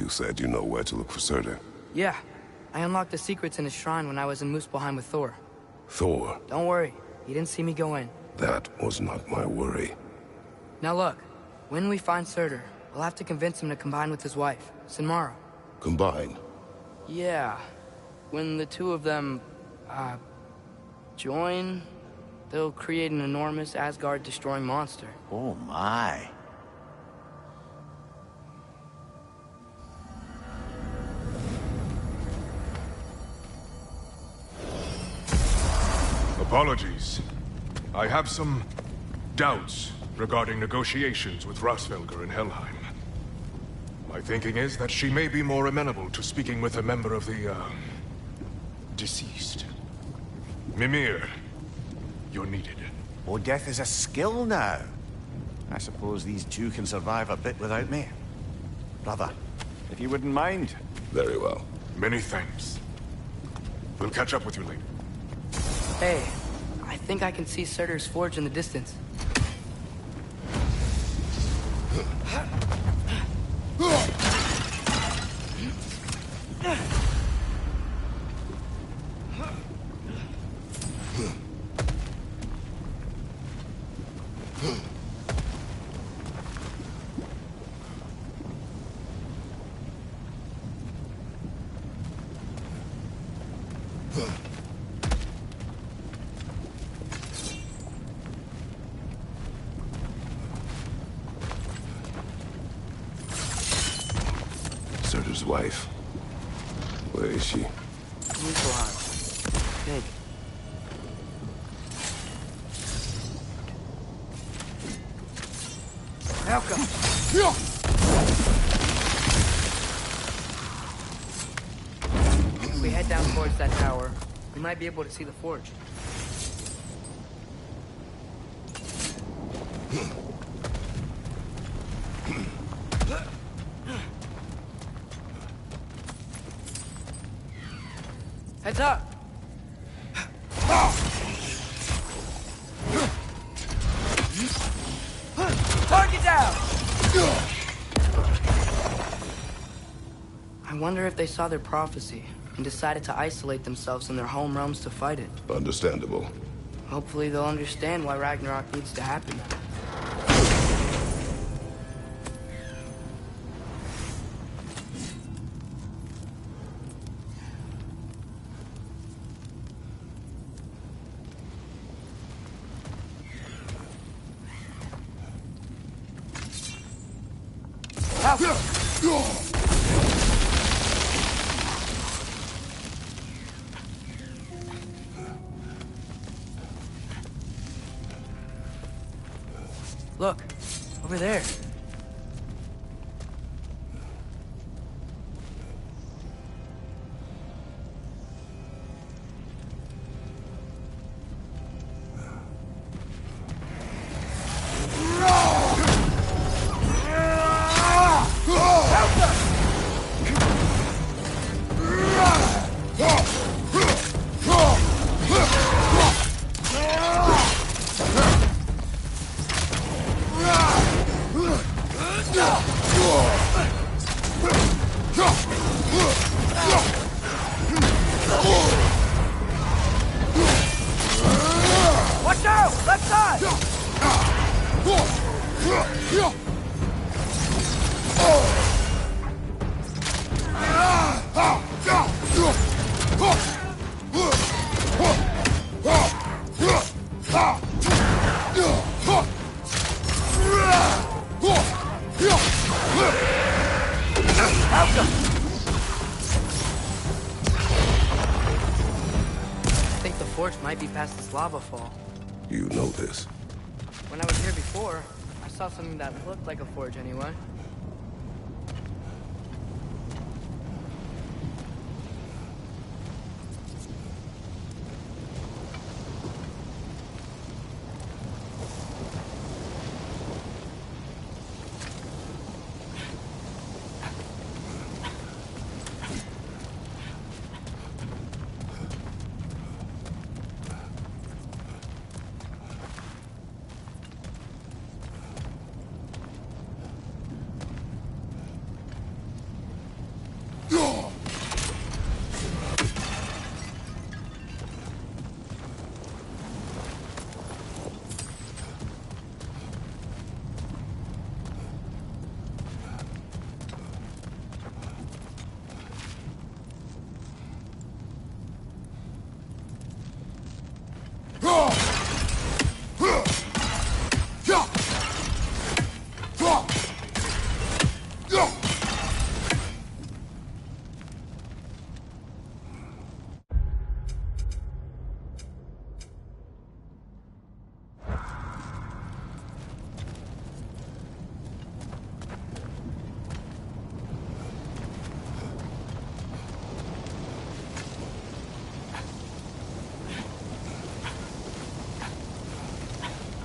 You said you know where to look for Surtur. Yeah. I unlocked the secrets in his shrine when I was in Muspelheim with Thor. Thor? Don't worry. He didn't see me go in. That was not my worry. Now look. When we find Surtur, we'll have to convince him to combine with his wife, Sinmara. Combine? Yeah. When the two of them, join, they'll create an enormous Asgard-destroying monster. Oh my. Apologies. I have some doubts regarding negotiations with Rassvelger in Helheim. My thinking is that she may be more amenable to speaking with a member of the, deceased. Mimir, you're needed. Oh, death is a skill now. I suppose these two can survive a bit without me. Brother, if you wouldn't mind. Very well. Many thanks. We'll catch up with you later. Hey, I think I can see Surtur's forge in the distance. Surtur's wife. Where is she? Muspelheim. Big. Welcome. If we head down towards that tower, we might be able to see the forge. Heads up! Target down! I wonder if they saw their prophecy and decided to isolate themselves in their home realms to fight it. Understandable. Hopefully they'll understand why Ragnarok needs to happen. Look, over there. Watch out! Left side! I think the forge might be past this lava fall. You know this. When I was here before, I saw something that looked like a forge anyway.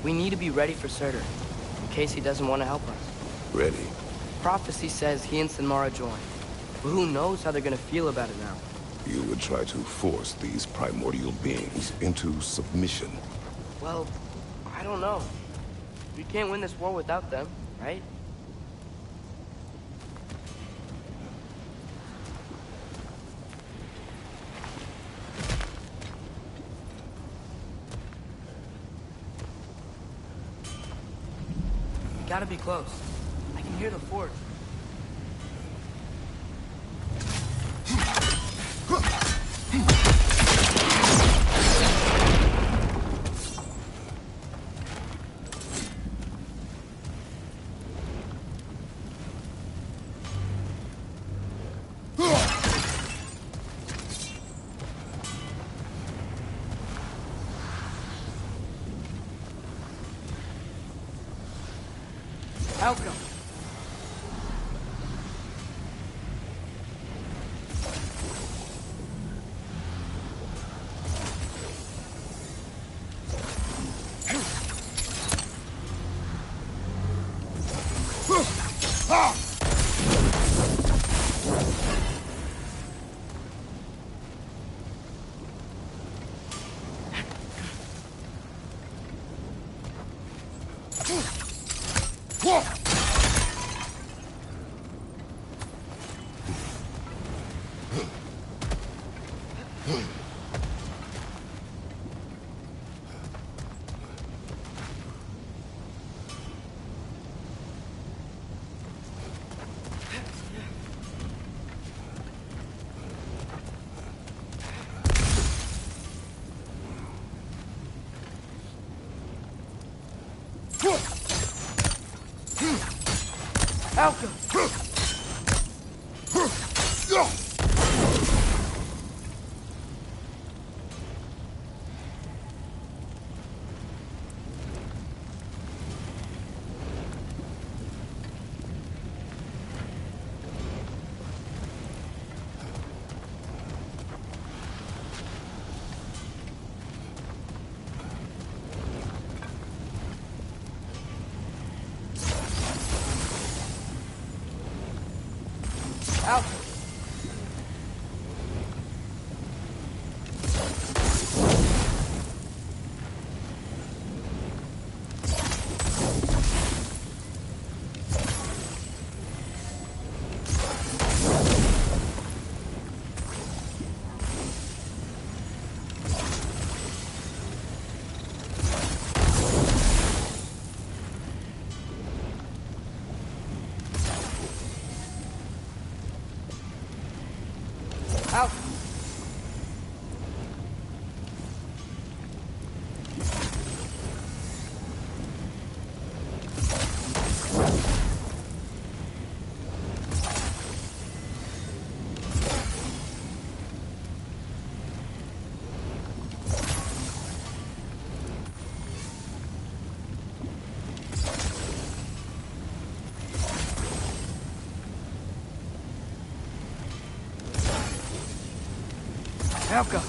We need to be ready for Surtur, in case he doesn't want to help us. Ready? Prophecy says he and Sinmara join. But who knows how they're gonna feel about it now? You would try to force these primordial beings into submission. Well, I don't know. We can't win this war without them, right? We gotta be close. I can hear the forge. Welcome. Welcome. Out. Out. Helka.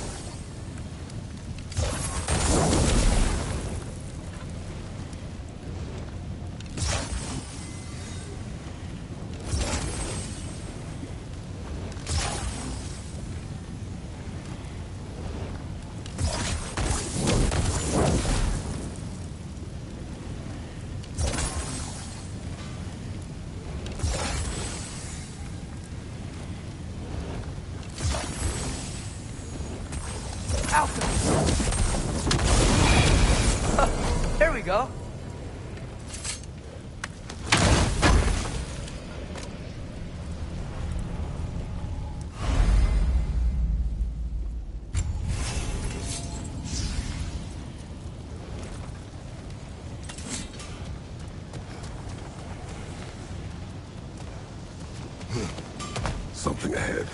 There we go. Something ahead.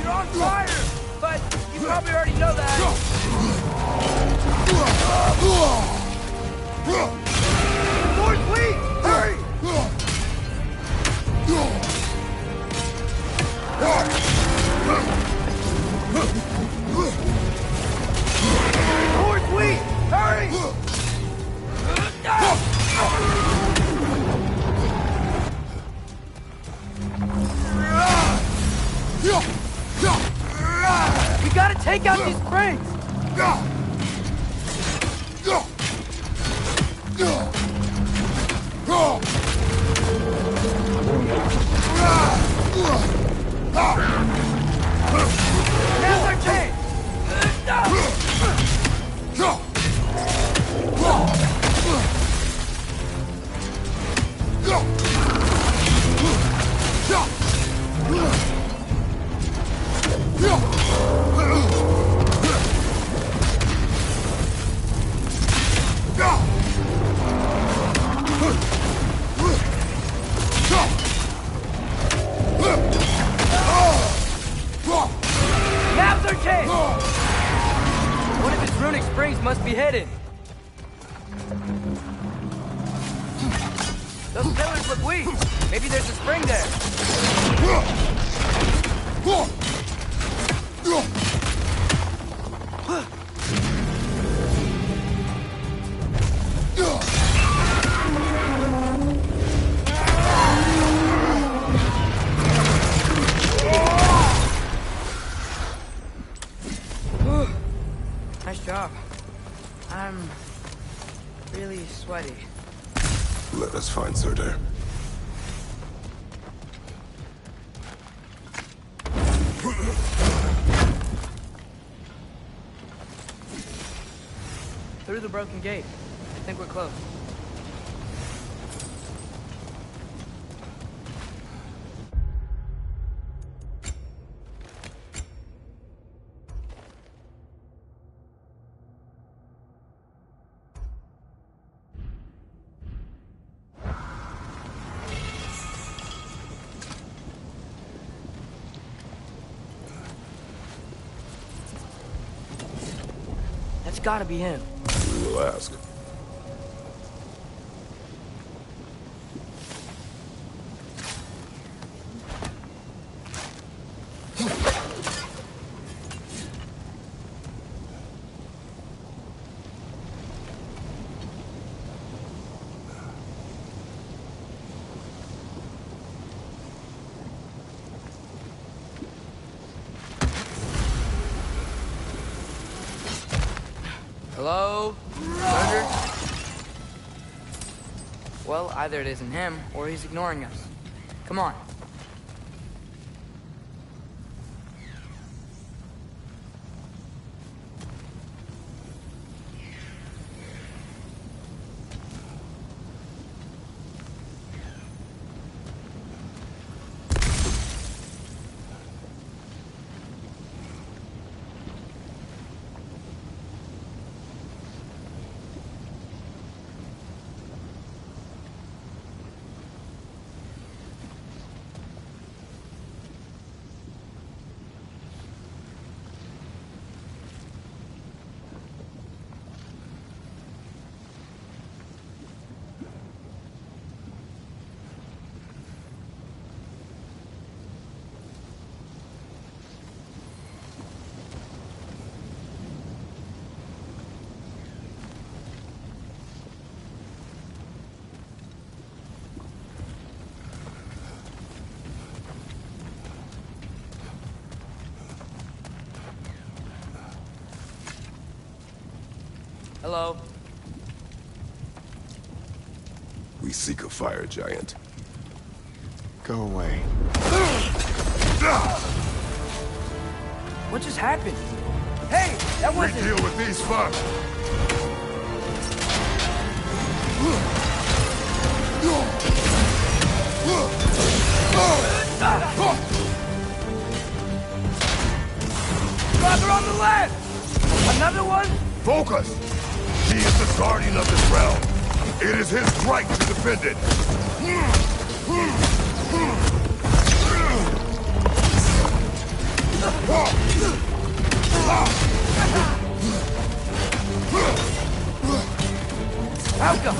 You're on fire, but you probably already know that. The door's weak! Hurry! Take out these springs! Now they're chained! Now they're chained! One of his runic springs must be hidden. Those pillars look weak. Maybe there's a spring there. Nice job. I'm really sweaty. Let us find Surtur. Through the broken gate. I think we're close. That's gotta be him. We will ask. Hello? Surtur? Well, either it isn't him, or he's ignoring us. Come on. Hello? We seek a fire giant. Go away. What just happened? Hey, that We wasn't... deal with these first. Brother on the left! Another one? Focus! He is the guardian of this realm. It is his right to defend it. Malcolm!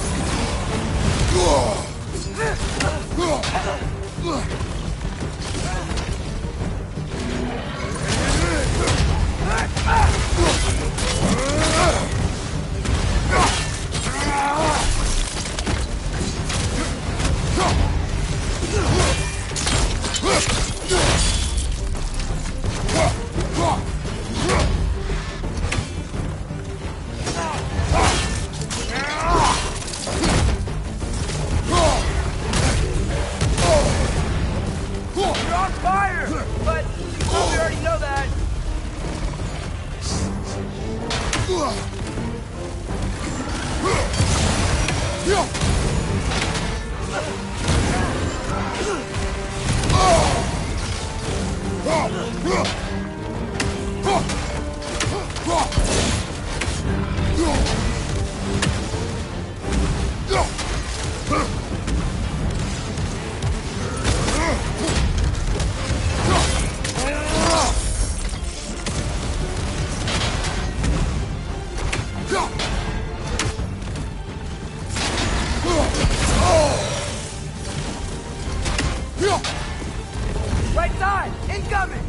Right side! Incoming!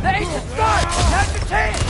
The ancient start! Now's your chance!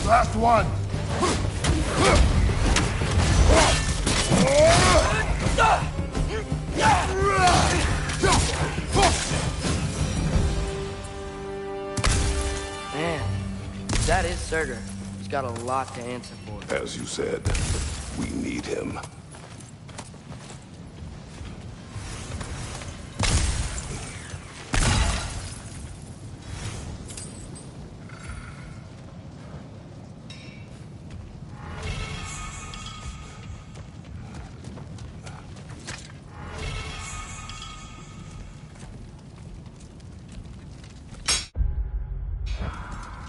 Last one. Man, that is Surtur. He's got a lot to answer for. As you said, we need him.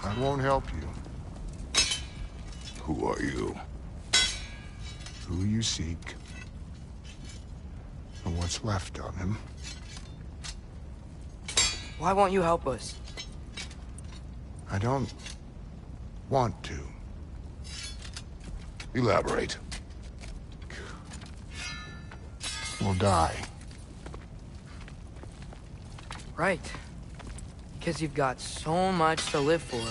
I won't help you. Who are you? Who you seek, and what's left of him. Why won't you help us? I don't want to. Elaborate. We'll die. Right. Because you've got so much to live for.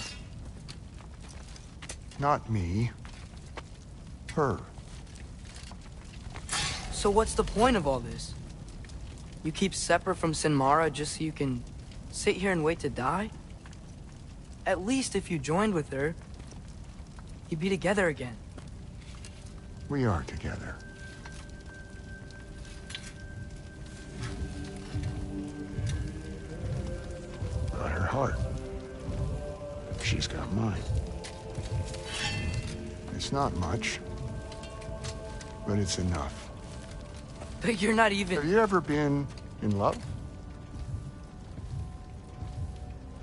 Not me. Her. So what's the point of all this? You keep separate from Sinmara just so you can sit here and wait to die? At least if you joined with her, you'd be together again. We are together. Got her heart. She's got mine. It's not much, but it's enough. But you're not Have even... you ever been in love?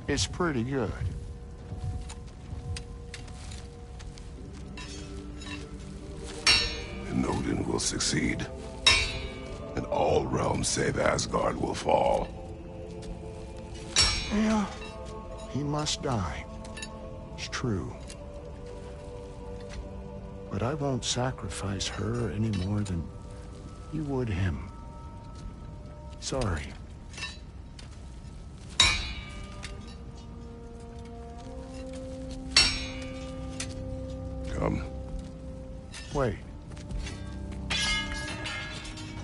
It's pretty good. And Odin will succeed. And all realms save Asgard will fall. Yeah, he must die. It's true. But I won't sacrifice her any more than you would him. Sorry. Come. Wait.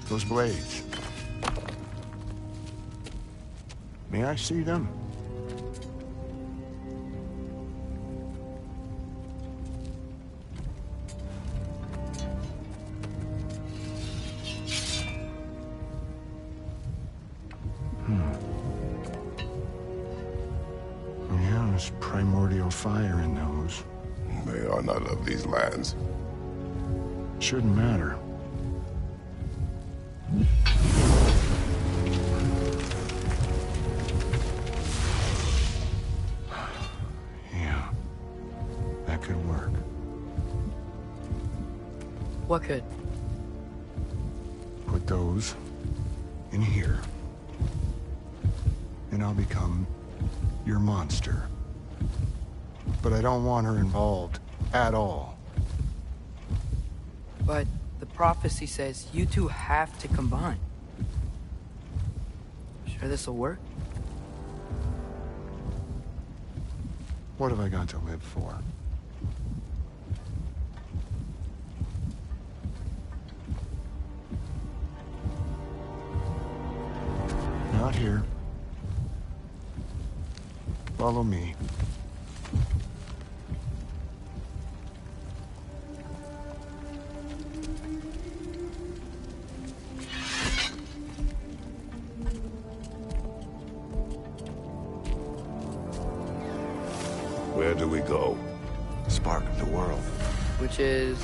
Those blades. May I see them? Yeah, there's primordial fire in those. They are not of these lands. Shouldn't matter. Yeah, that could work. What could? Put those in here. And I'll become your monster. But I don't want her involved at all. But the prophecy says you two have to combine. Sure this'll work? What have I got to live for? Not here. Follow me. Where do we go? Spark of the world. Which is...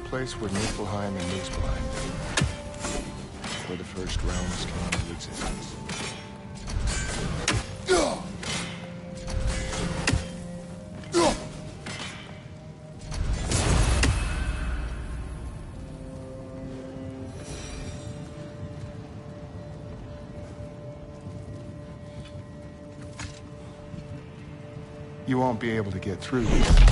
Place where Niflheim and Muspelheim meet. Where the first realms came into existence. You won't be able to get through this.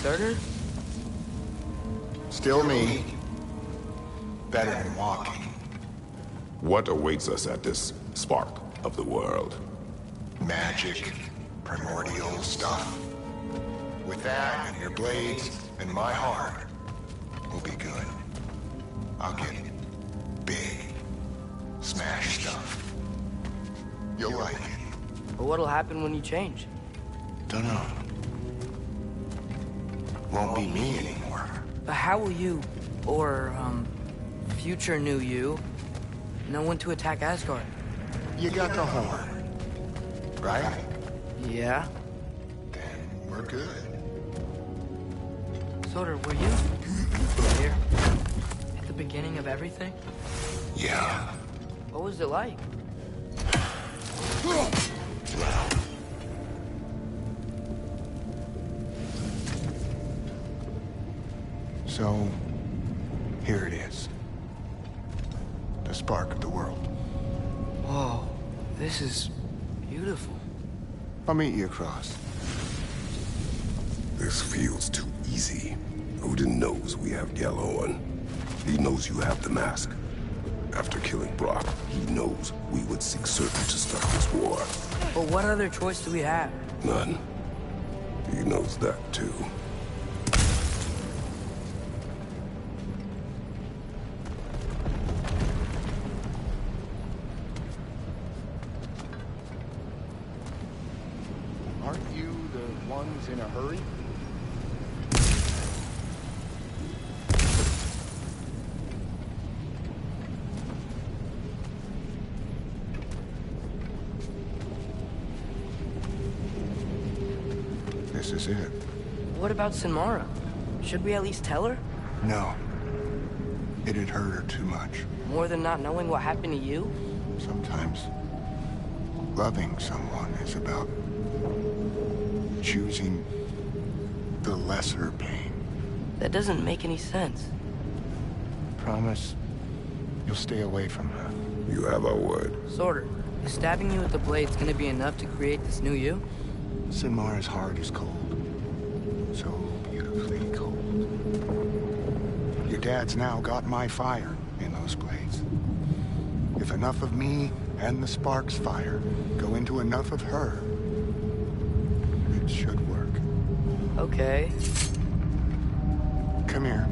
Surtur? Still me. Better than walking. What awaits us at this spark of the world? Magic, primordial stuff. With that and your blades and my heart, we'll be good. I'll get big, smash stuff. You'll like it. But what'll happen when you change? Dunno. Won't be me anymore. But how will you, or, future new you, know when to attack Asgard? You got the horn, right? Yeah? Then we're good. Surtur, were you here? At the beginning of everything? Yeah. What was it like? So, here it is. The spark of the world. Whoa, this is beautiful. I'll meet you across. This feels too easy. Odin knows we have Yellow on. He knows you have the mask. After killing Brock, he knows we would seek Surjith to start this war. But what other choice do we have? None. He knows that too. Aren't you the ones in a hurry? This is it. What about Sinmara? Should we at least tell her? No. It'd hurt her too much. More than not knowing what happened to you? Sometimes loving someone is about choosing the lesser pain. That doesn't make any sense. Promise you'll stay away from her. You have our word. Surtur, is stabbing you with the blade's gonna be enough to create this new you? Sinmara's heart is cold. So beautifully cold. Your dad's now got my fire in those blades. If enough of me and the spark's fire go into enough of her, it should work. Okay. Come here.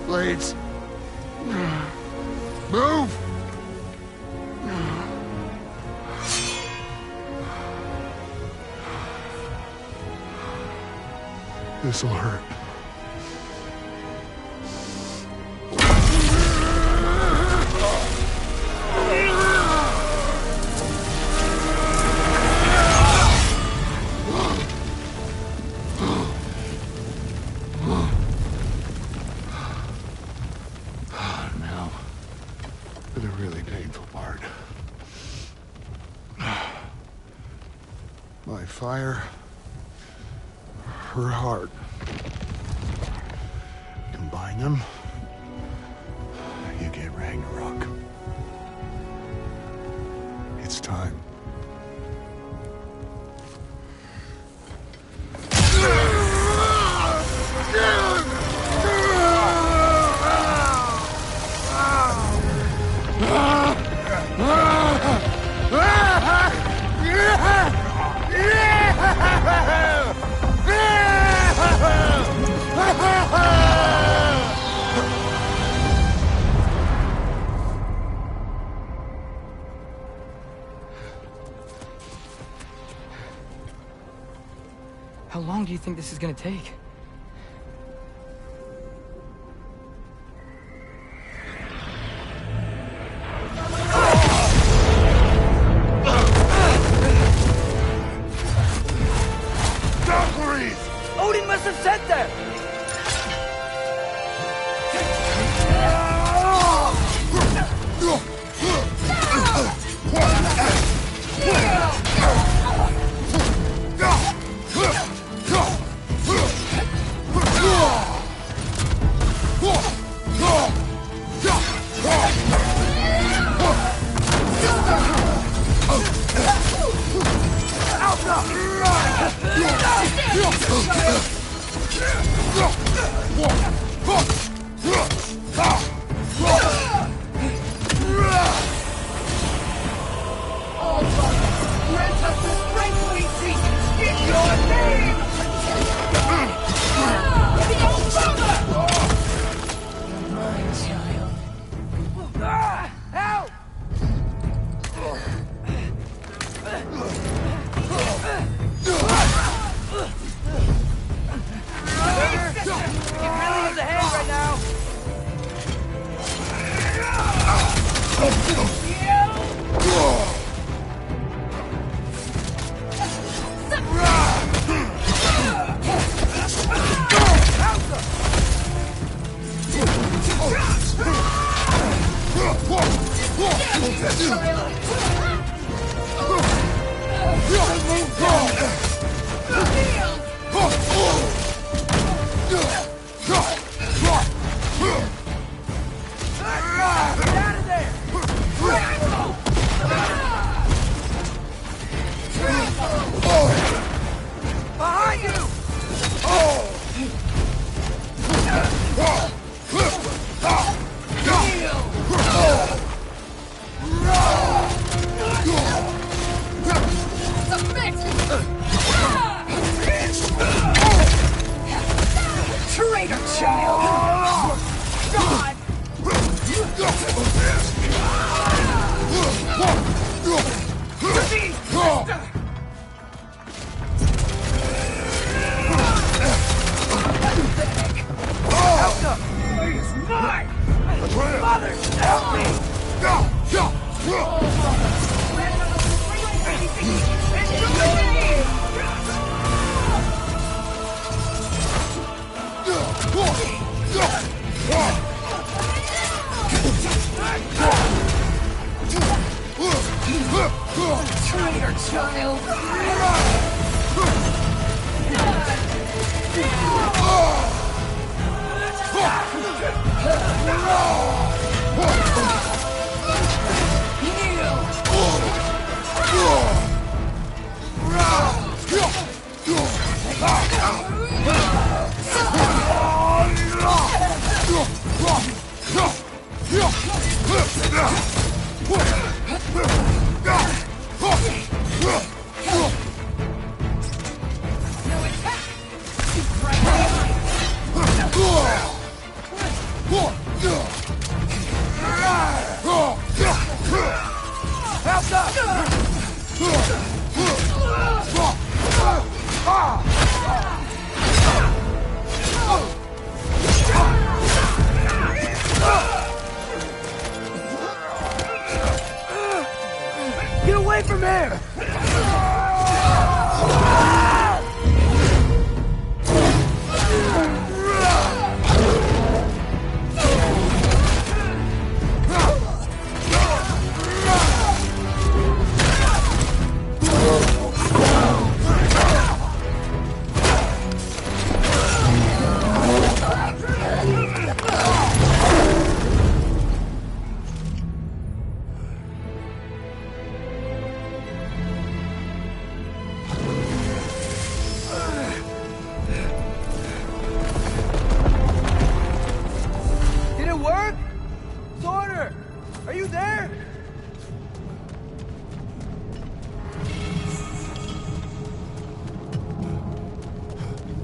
Blades. Move! This'll hurt. fire, her heart. Combine them, you get Ragnarok. It's time. How long do you think this is gonna take? Odin must have sent them! Get away from here!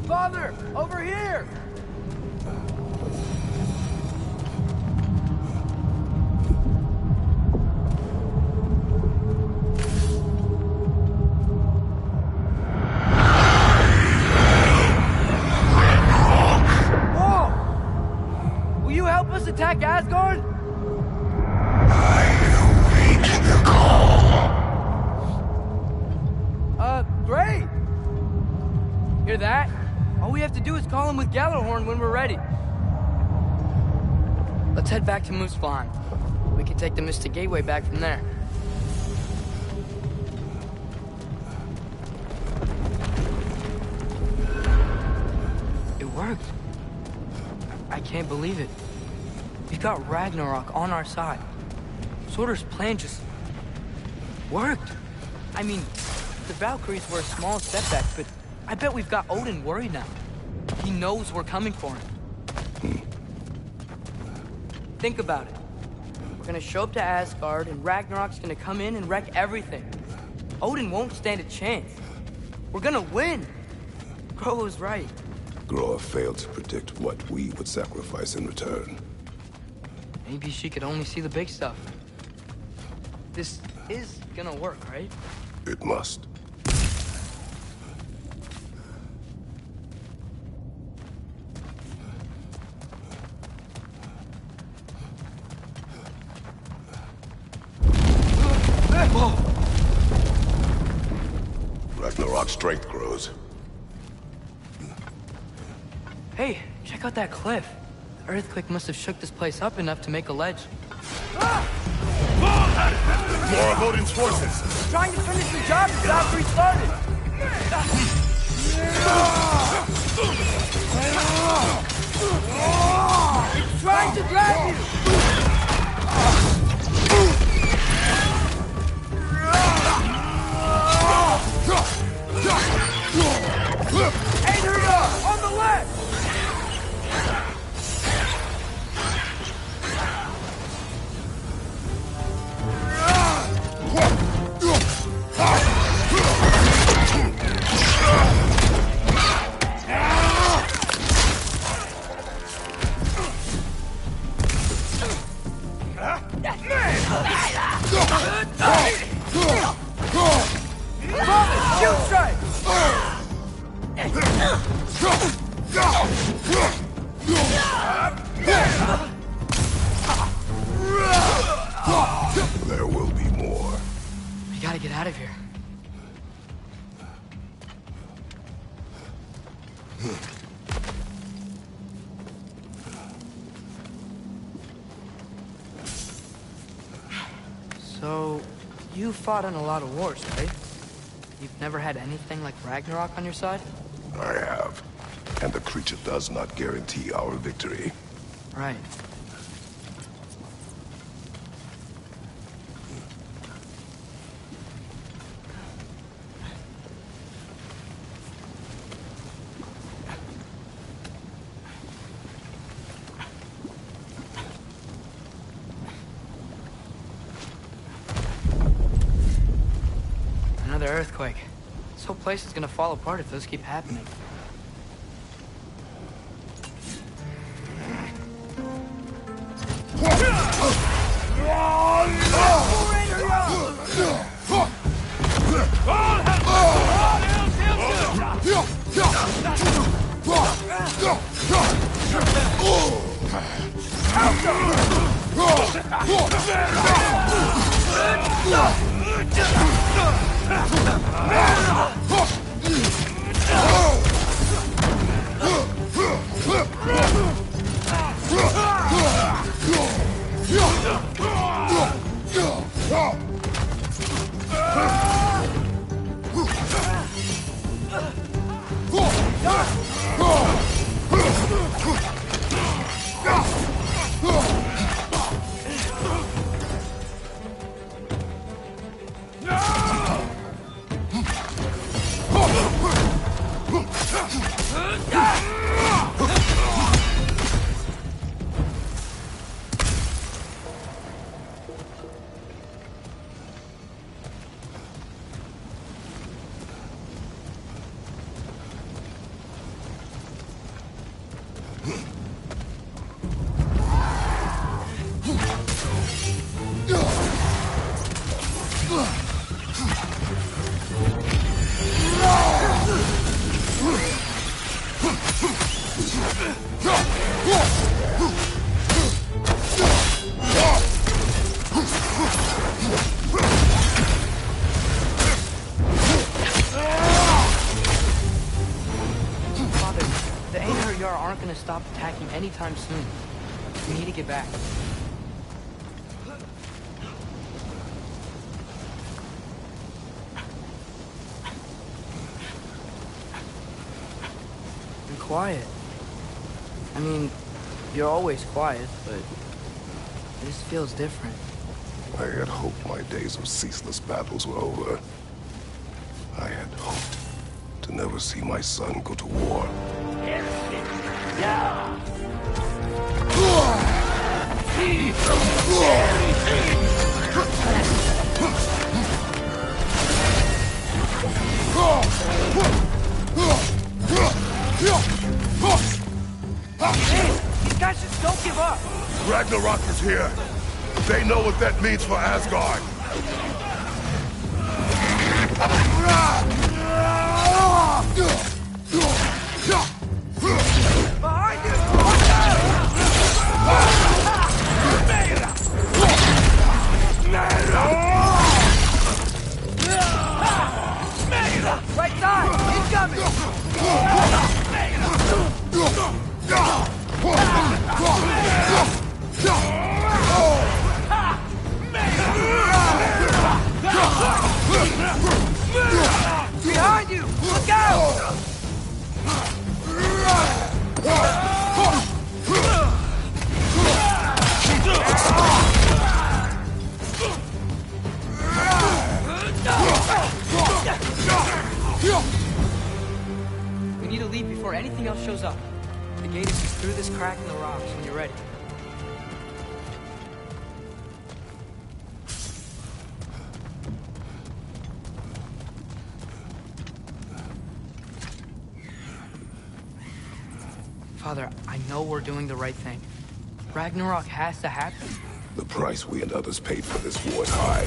Father, over here! Whoa! Will you help us attack Asgard? Great! Hear that? All we have to do is call him with Gjallarhorn when we're ready. Let's head back to Muspelheim. We can take the Mystic Gateway back from there. It worked. I can't believe it. We've got Ragnarok on our side. Surtur's plan just worked. I mean, the Valkyries were a small setback, but I bet we've got Odin worried now. He knows we're coming for him. Think about it. We're gonna show up to Asgard, and Ragnarok's gonna come in and wreck everything. Odin won't stand a chance. We're gonna win. Groa was right. Groa failed to predict what we would sacrifice in return. Maybe she could only see the big stuff. This is gonna work, right? It must. Ragnarok's strength grows. Hey, check out that cliff. The earthquake must have shook this place up enough to make a ledge. More of Odin's forces! Trying to finish the job the Valkyrie started! It's trying to grab you! Adria! On the left! Shoot strike! There will be more. We gotta get out of here. So, you fought in a lot of wars, right? You've never had anything like Ragnarok on your side? I have. And the creature does not guarantee our victory. Right. Another earthquake. This whole place is gonna fall apart if those keep happening. Father, the Einherjar aren't gonna stop attacking anytime soon. We need to get back. Be quiet. I mean, you're always quiet, but this feels different. I had hoped my days of ceaseless battles were over. I had hoped to never see my son go to war. Hey, these guys just don't give up! Ragnarok is here. They know what that means for Asgard. Behind you! Right side! Incoming! Behind you! Look out! We need to leave before anything else shows up. The gate is just through this crack in the rocks when you're ready. Father, I know we're doing the right thing. Ragnarok has to happen. The price we and others paid for this war is high.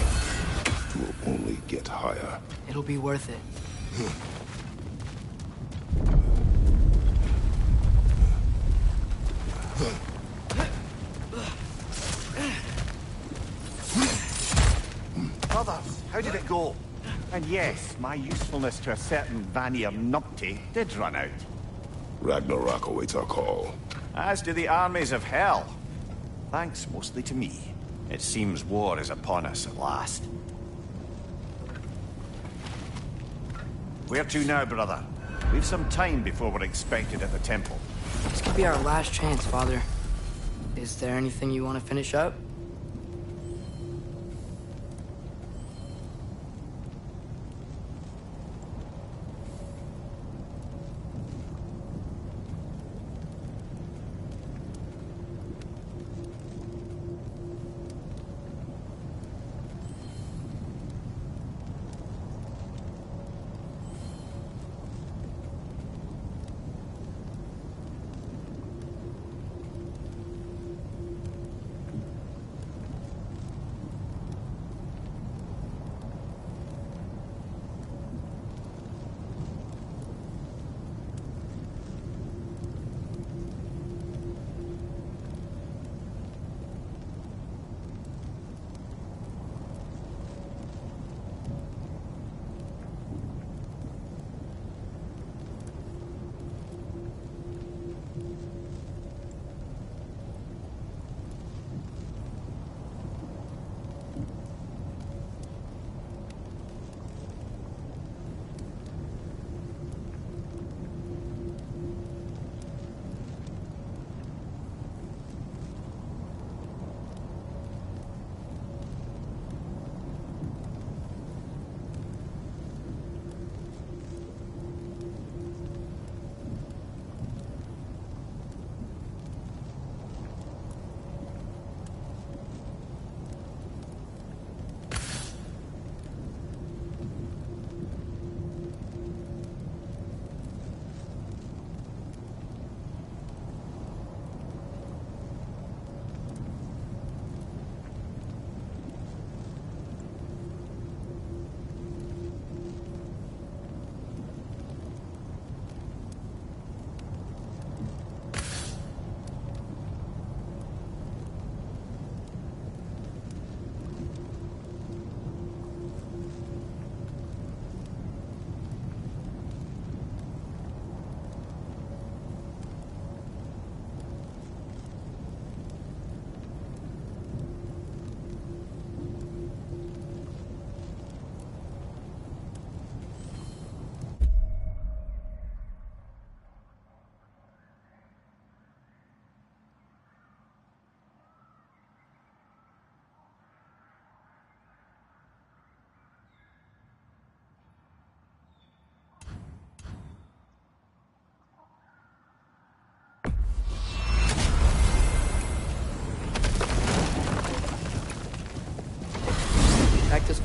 It will only get higher. It'll be worth it. Brothers, how did it go? And yes, my usefulness to a certain Vanir numpty did run out. Ragnarok awaits our call. As do the armies of hell. Thanks mostly to me. It seems war is upon us at last. Where to now, brother? We've some time before we're expected at the temple. This could be our last chance, Father. Is there anything you want to finish up?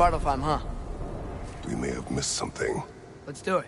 Svartalfheim, huh? We may have missed something. Let's do it.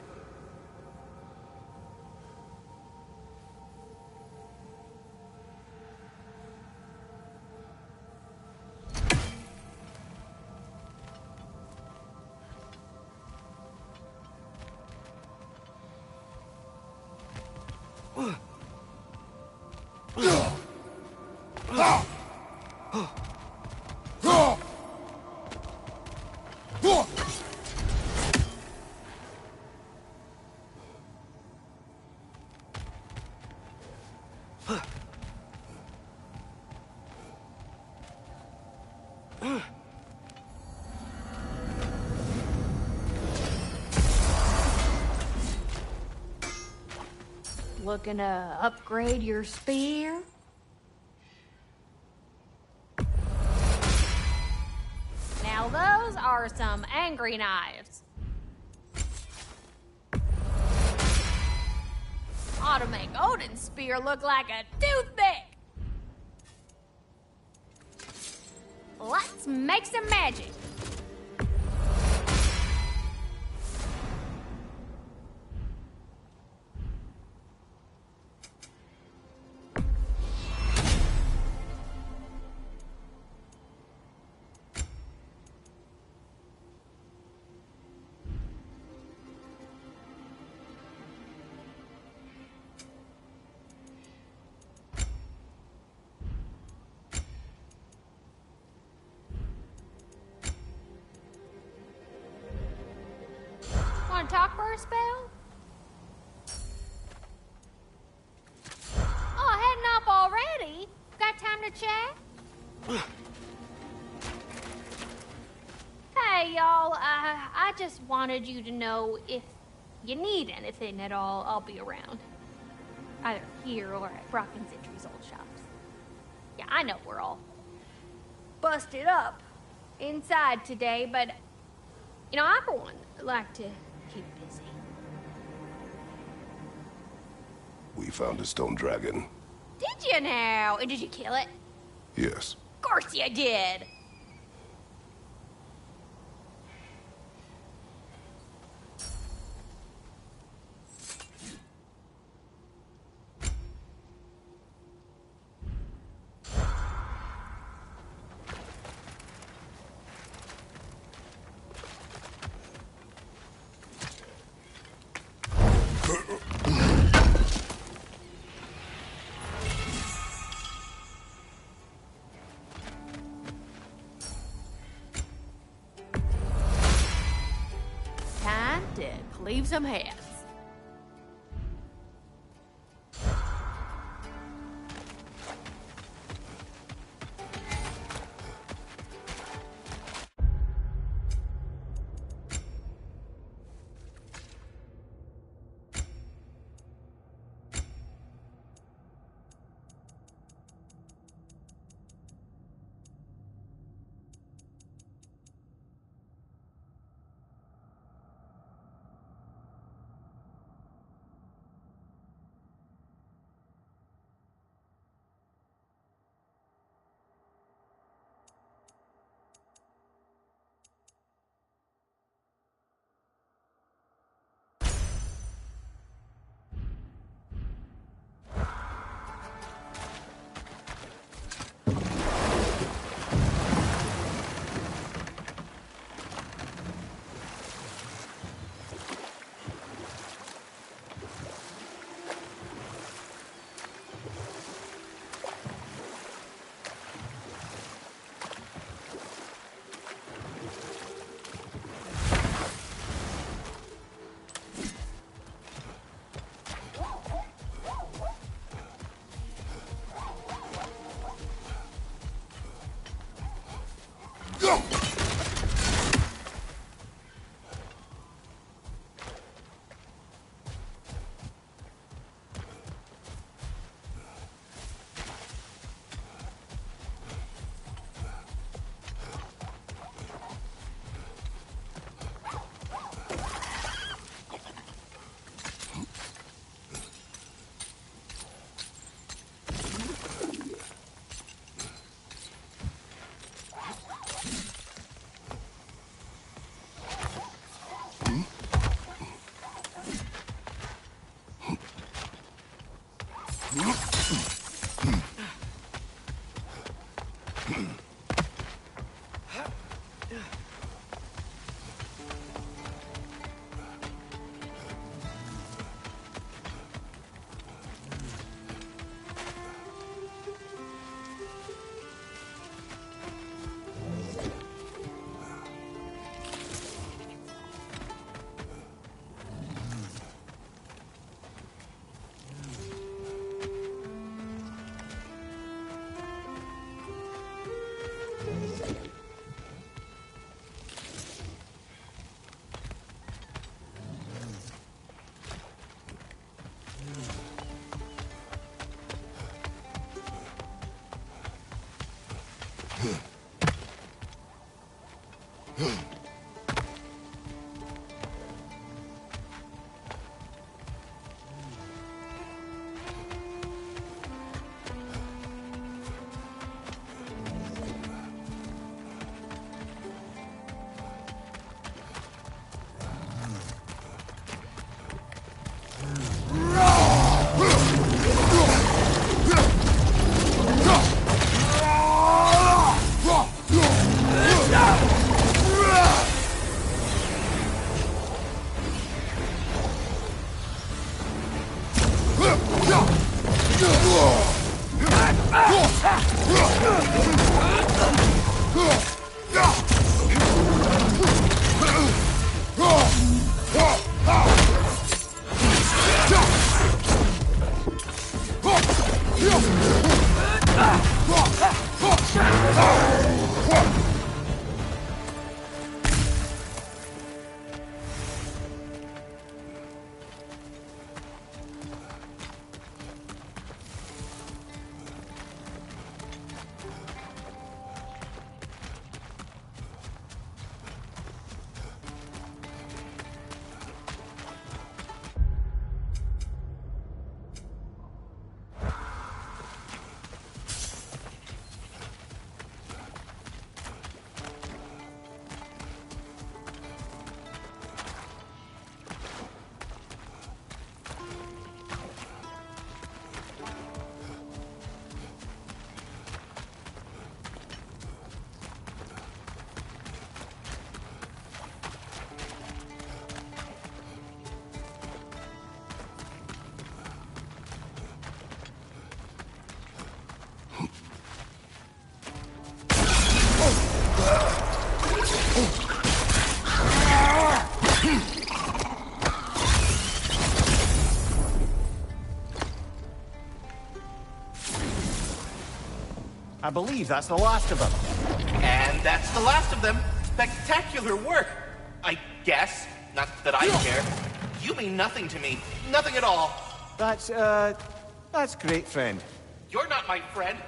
Looking to upgrade your spear? Now those are some angry knives. Ought to make Odin's spear look like a toothpick. Let's make some magic. Want to talk for a spell? Oh, heading up already? Got time to chat? Hey, y'all. I just wanted you to know if you need anything at all, I'll be around. Either here or at Brock and Zitry's old shops. Yeah, I know we're all busted up inside today, but, you know, I, for one, like to keep busy. We found a stone dragon. Did you now? And did you kill it? Yes. Of course you did. Time to cleave some heads. I believe that's the last of them. And that's the last of them. Spectacular work, I guess. Not that I care. You mean nothing to me. Nothing at all. That's great, friend. You're not my friend.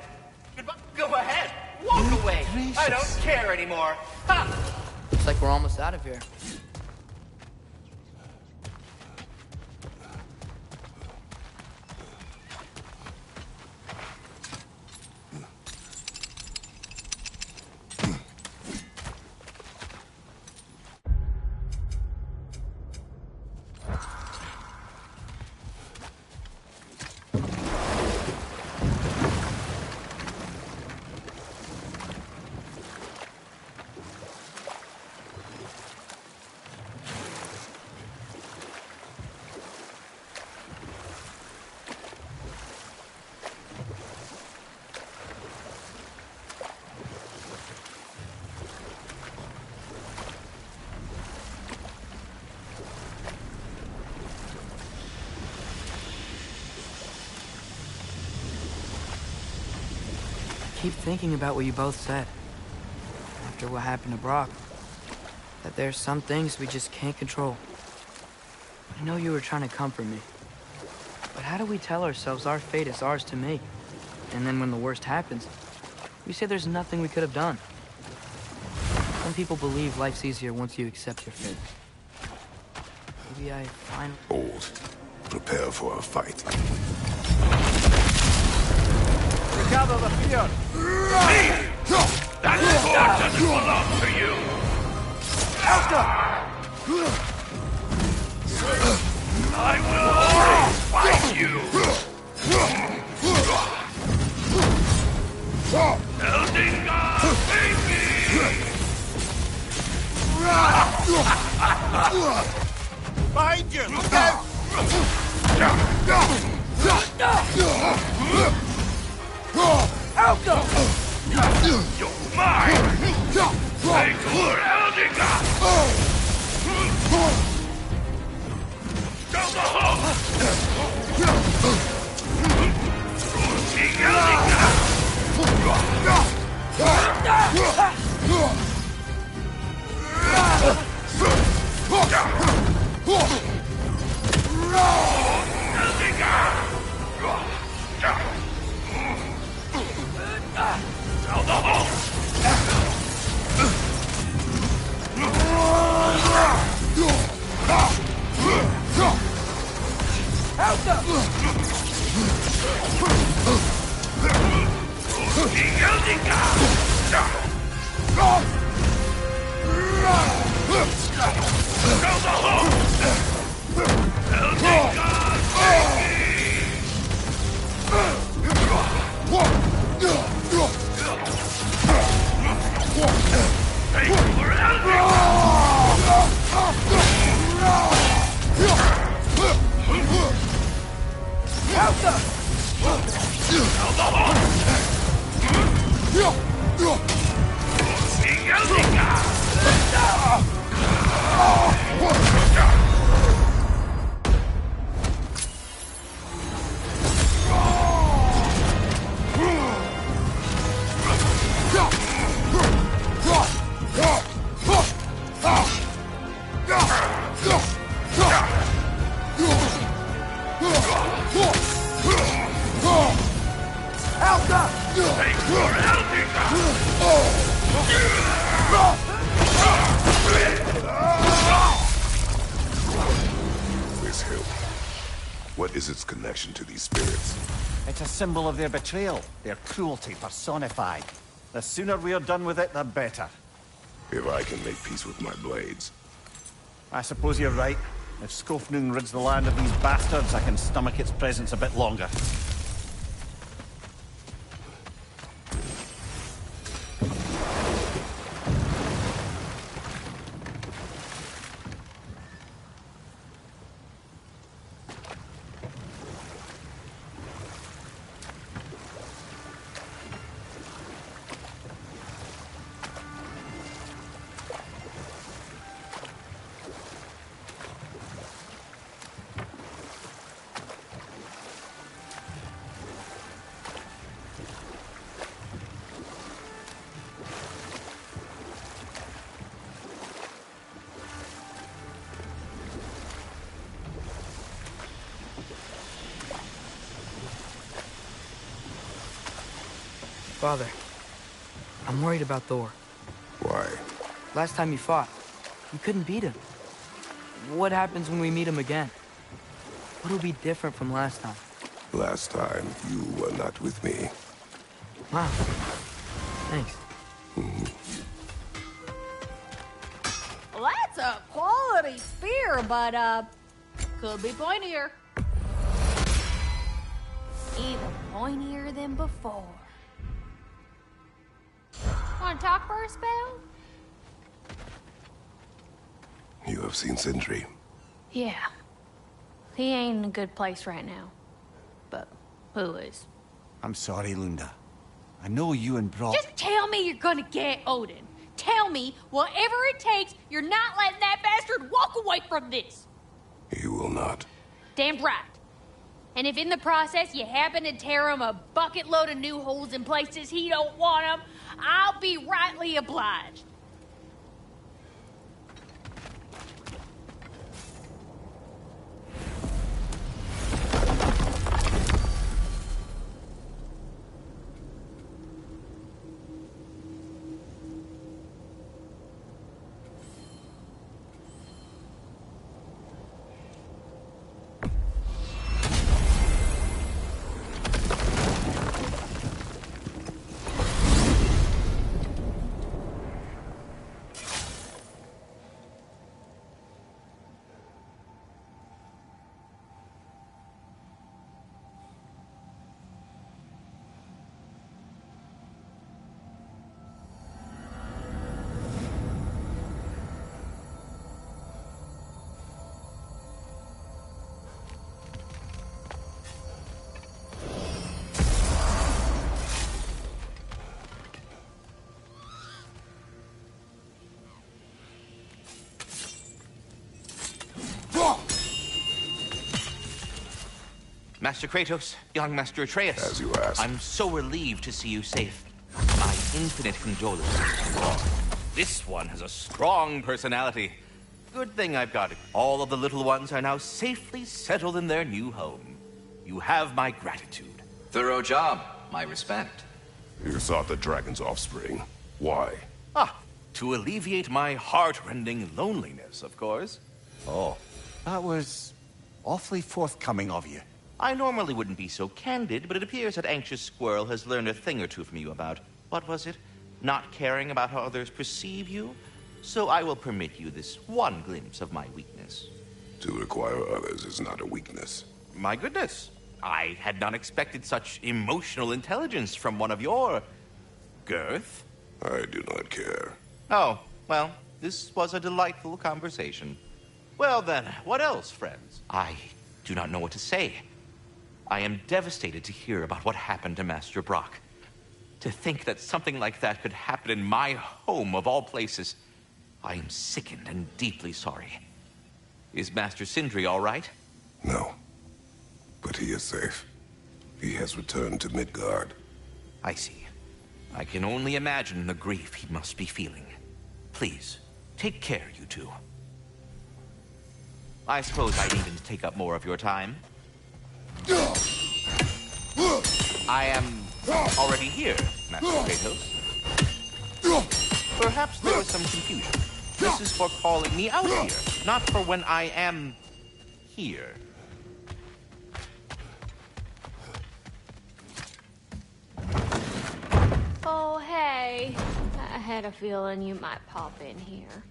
Goodbye. Go ahead. Walk away. I don't care anymore. Ha! Looks like we're almost out of here. I keep thinking about what you both said. After what happened to Brock. That there's some things we just can't control. I know you were trying to comfort me. But how do we tell ourselves our fate is ours to make? And then when the worst happens, we say there's nothing we could have done. Some people believe life's easier once you accept your fate. Maybe I find... Old. Prepare for a fight. Gather the fear! That sword doesn't belong to you! I will always fight you! behind you! Look out! You're mine! Ragnarok Heldinger! Down the hall! King Heldinger! This hill. What is its connection to these spirits? It's a symbol of their betrayal, their cruelty personified. The sooner we're done with it, the better. If I can make peace with my blades. I suppose you're right. If Skofnung rids the land of these bastards, I can stomach its presence a bit longer. Father, I'm worried about Thor. Why? Last time you fought, you couldn't beat him. What happens when we meet him again? What'll be different from last time? Last time, you were not with me. Wow. Thanks. Well, that's a quality spear, but, could be pointier. Even pointier than before. Want to talk for a spell? You have seen Sindri. Yeah. He ain't in a good place right now. But who is? I'm sorry, Lunda. I know you and Brock... Just tell me you're gonna get Odin. Tell me, whatever it takes, you're not letting that bastard walk away from this. You will not. Damn right. And if in the process you happen to tear him a bucket load of new holes in places he don't want them, I'll be rightly obliged. Master Kratos, young Master Atreus. As you asked. I'm so relieved to see you safe. My infinite condolences to you all. This one has a strong personality. Good thing I've got it. All of the little ones are now safely settled in their new home. You have my gratitude. Thorough job. My respect. You sought the dragon's offspring. Why? To alleviate my heart-rending loneliness, of course. Oh, that was awfully forthcoming of you. I normally wouldn't be so candid, but it appears that Anxious Squirrel has learned a thing or two from you about, what was it? Not caring about how others perceive you? So I will permit you this one glimpse of my weakness. To require others is not a weakness. My goodness. I had not expected such emotional intelligence from one of your... girth? I do not care. Oh, well, this was a delightful conversation. Well then, what else, friends? I do not know what to say. I am devastated to hear about what happened to Master Brock. To think that something like that could happen in my home of all places. I am sickened and deeply sorry. Is Master Sindri all right? No. But he is safe. He has returned to Midgard. I see. I can only imagine the grief he must be feeling. Please, take care, you two. I suppose I needn't take up more of your time. I am already here, Master Kratos. Perhaps there was some confusion. This is for calling me out here, not for when I am here. Oh, hey. I had a feeling you might pop in here.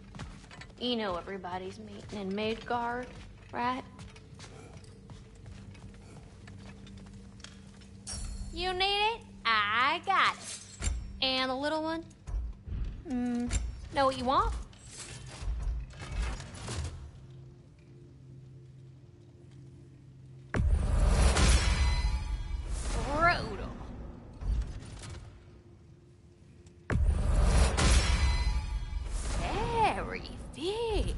You know everybody's meeting in Midgard, right? You need it? I got it. And the little one? Know what you want? Brutal. Very fierce.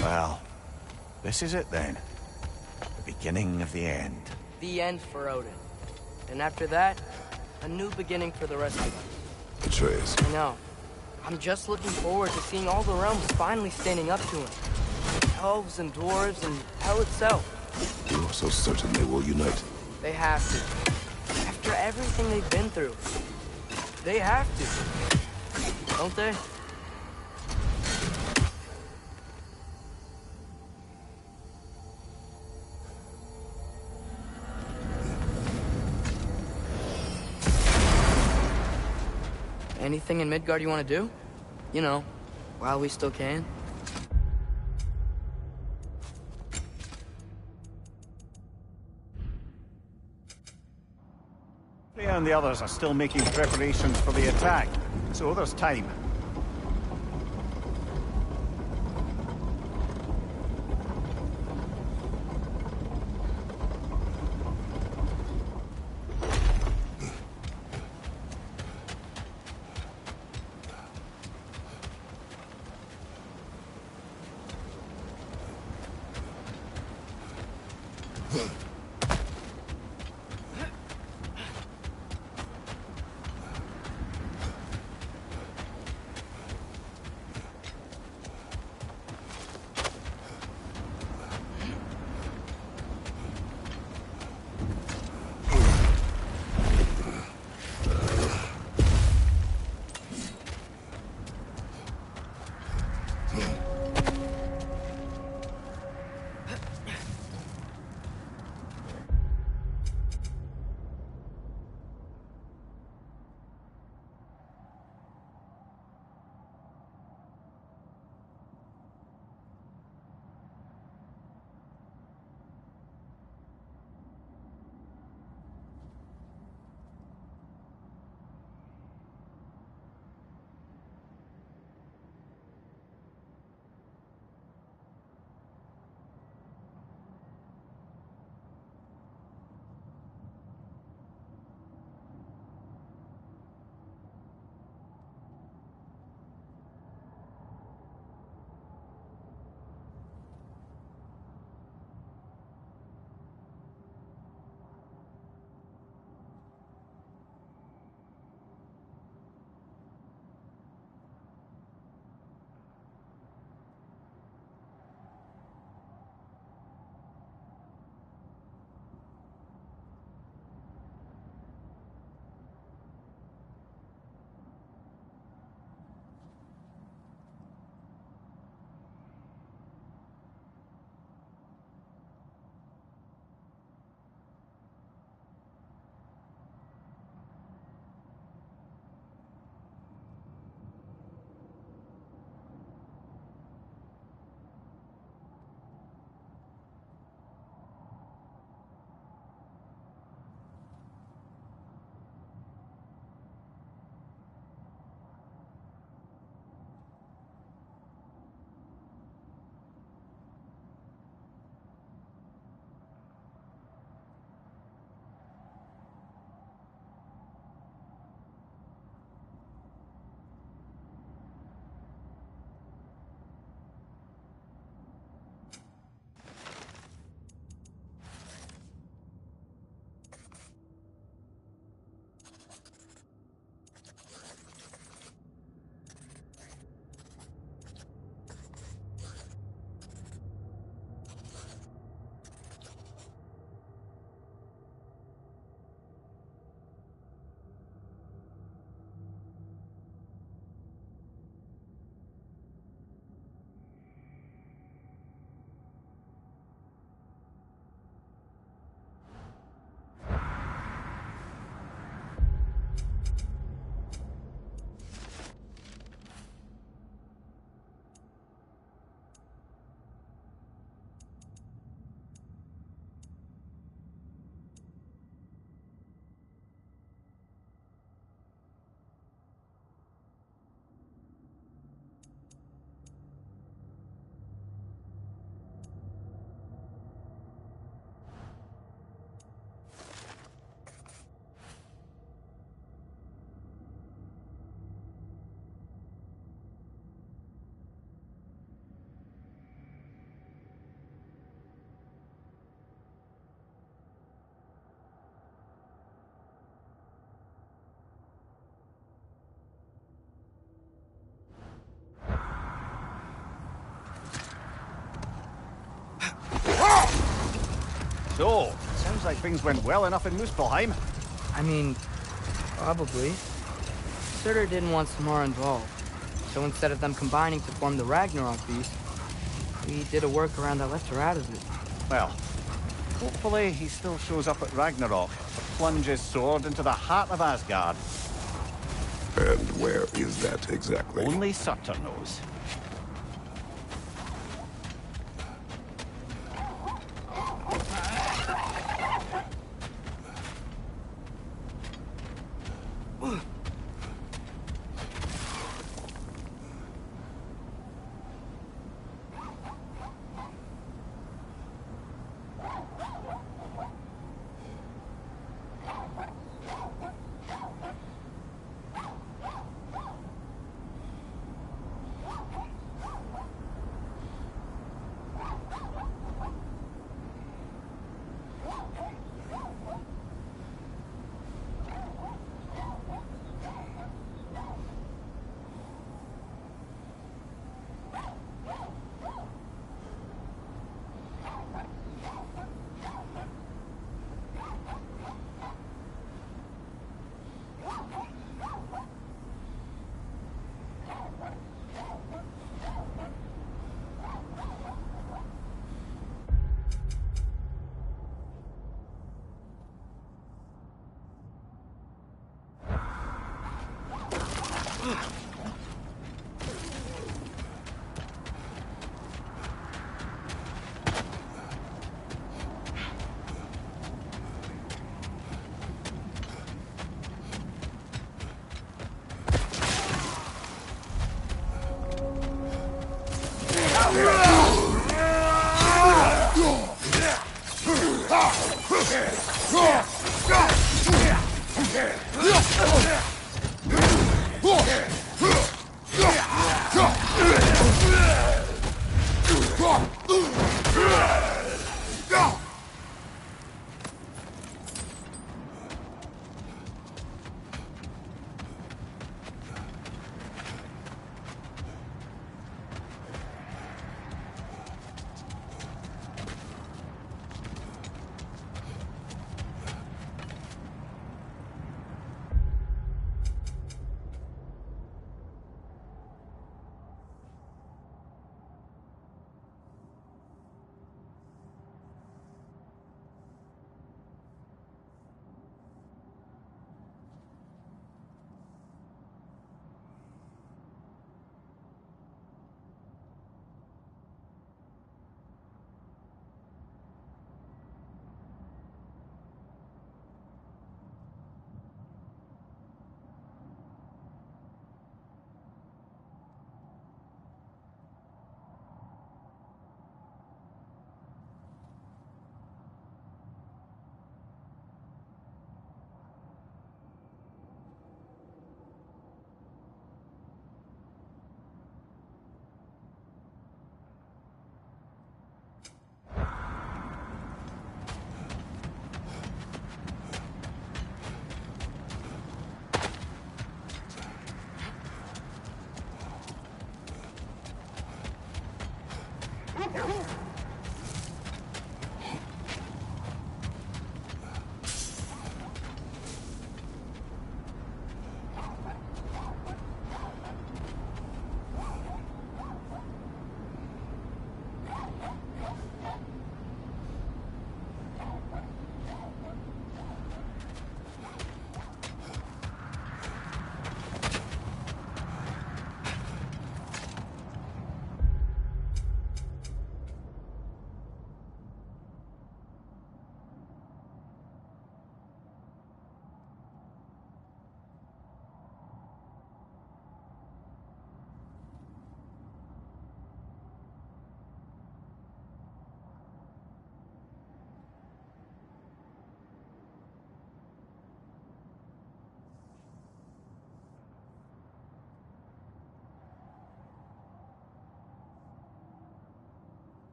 Well, this is it then. The beginning of the end. The end for Odin. And after that, a new beginning for the rest of us. Atreus. I know. I'm just looking forward to seeing all the realms finally standing up to him. Elves and dwarves and hell itself. You're so certain they will unite. They have to. After everything they've been through. They have to. Don't they? Anything in Midgard you want to do? You know, while we still can. Leah and the others are still making preparations for the attack, so there's time. So, sounds like things went well enough in Muspelheim. I mean, probably. Surtur didn't want Samara involved. So instead of them combining to form the Ragnarok beast, we did a workaround that left her out of it. Well, hopefully he still shows up at Ragnarok to plunge his sword into the heart of Asgard. And where is that exactly? Only Surtur knows.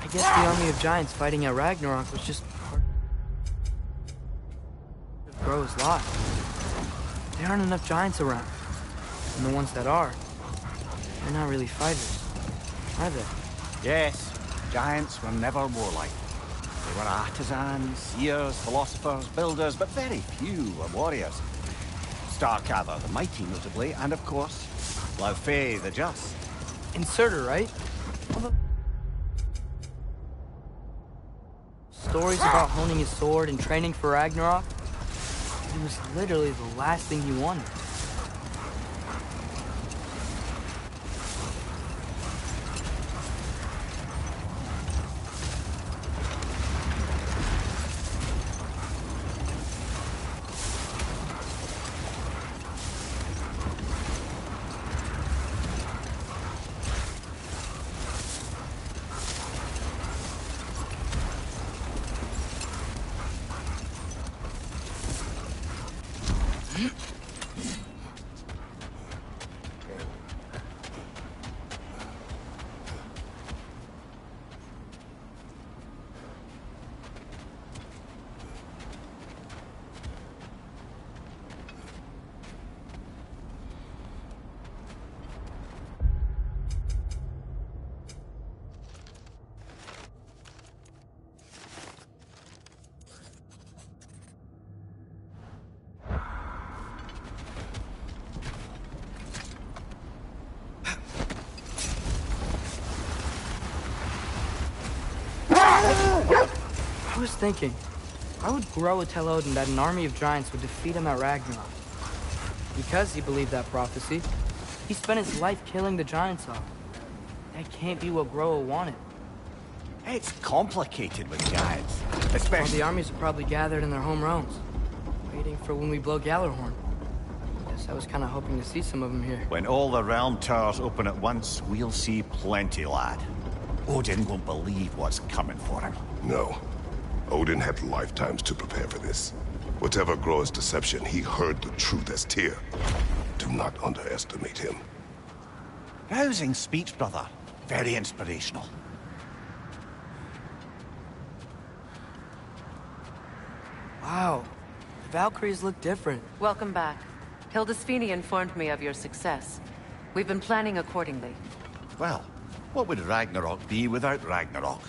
I guess the army of giants fighting at Ragnarok was just part of Gro's lot. There aren't enough giants around. And the ones that are, they're not really fighters, are they? Yes, giants were never warlike. They were artisans, seers, philosophers, builders, but very few were warriors. Starkather the Mighty, notably, and of course, Laufey the Just. Inserter, right? Stories about honing his sword and training for Ragnarok. It was literally the last thing he wanted. I was thinking, why would Groa tell Odin that an army of giants would defeat him at Ragnarok? Because he believed that prophecy, he spent his life killing the giants off. That can't be what Groa wanted. It's complicated with giants, Well, especially... the armies are probably gathered in their home realms, waiting for when we blow Gallarhorn. Guess I was kind of hoping to see some of them here. When all the realm towers open at once, we'll see plenty, lad. Odin won't believe what's coming for him. No. Odin had lifetimes to prepare for this. Whatever Groa's deception, he heard the truth as Tyr. Do not underestimate him. Rousing speech, brother. Very inspirational. Wow, the Valkyries look different. Welcome back. Hildisvini informed me of your success. We've been planning accordingly. Well, what would Ragnarok be without Ragnarok?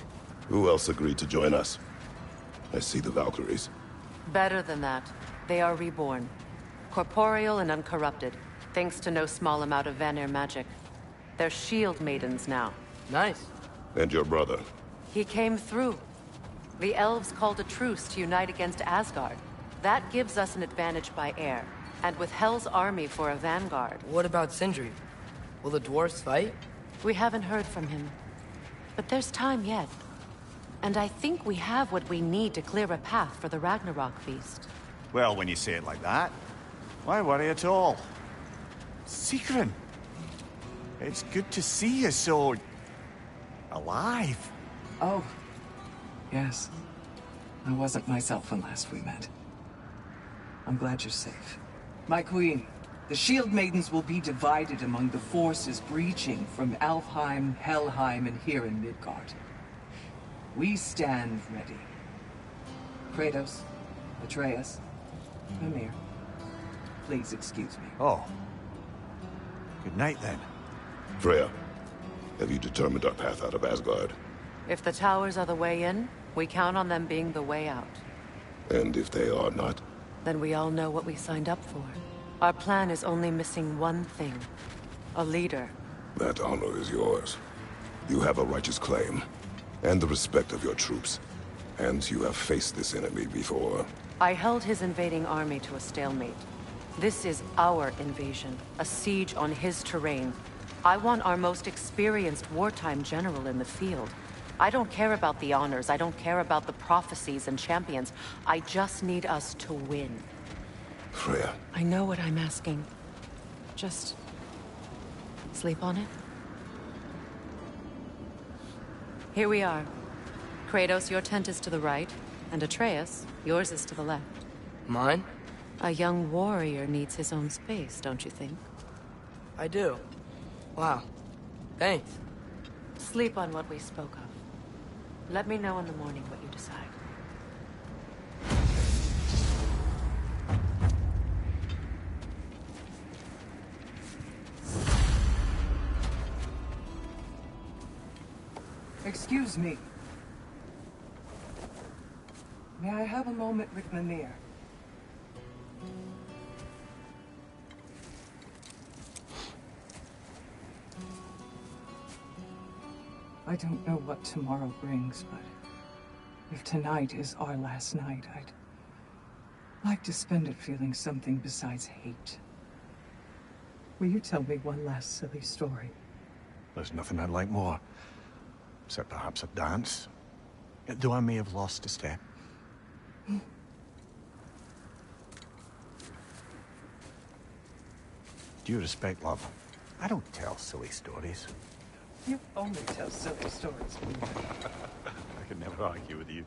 Who else agreed to join us? I see the Valkyries. Better than that. They are reborn. Corporeal and uncorrupted, thanks to no small amount of Vanir magic. They're shield maidens now. Nice. And your brother? He came through. The elves called a truce to unite against Asgard. That gives us an advantage by air, and with Hel's army for a vanguard. What about Sindri? Will the dwarves fight? We haven't heard from him. But there's time yet. And I think we have what we need to clear a path for the Ragnarok feast. Well, when you say it like that, why worry at all? Sigrun! It's good to see you so... alive. Oh, yes. I wasn't myself when last we met. I'm glad you're safe. My queen, the Shield Maidens will be divided among the forces breaching from Alfheim, Helheim, and here in Midgard. We stand ready. Kratos, Atreus, Mimir, please excuse me. Oh. Good night, then. Freya, have you determined our path out of Asgard? If the towers are the way in, we count on them being the way out. And if they are not? Then we all know what we signed up for. Our plan is only missing one thing. A leader. That honor is yours. You have a righteous claim, and the respect of your troops. And you have faced this enemy before. I held his invading army to a stalemate. This is our invasion, a siege on his terrain. I want our most experienced wartime general in the field. I don't care about the honors, I don't care about the prophecies and champions. I just need us to win. Freya. I know what I'm asking. Just... sleep on it? Here we are. Kratos, your tent is to the right, and Atreus, yours is to the left. Mine? A young warrior needs his own space, don't you think? I do. Wow. Thanks. Sleep on what we spoke of. Let me know in the morning what you decide. Excuse me. May I have a moment with Mimir? I don't know what tomorrow brings, but if tonight is our last night, I'd like to spend it feeling something besides hate. Will you tell me one last silly story? There's nothing I'd like more. Except perhaps a dance. Though I may have lost a step. Due respect, love, I don't tell silly stories. You only tell silly stories. I could never argue with you.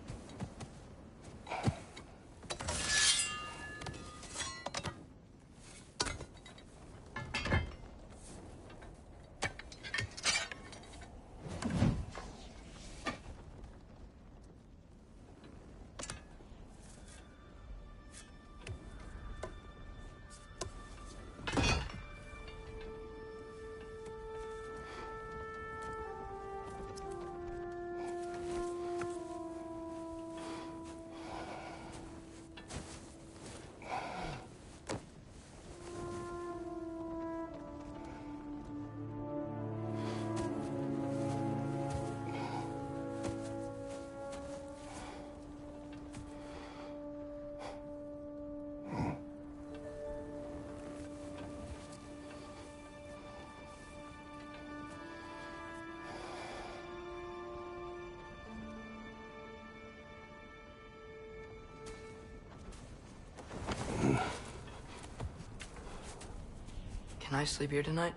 Can I sleep here tonight?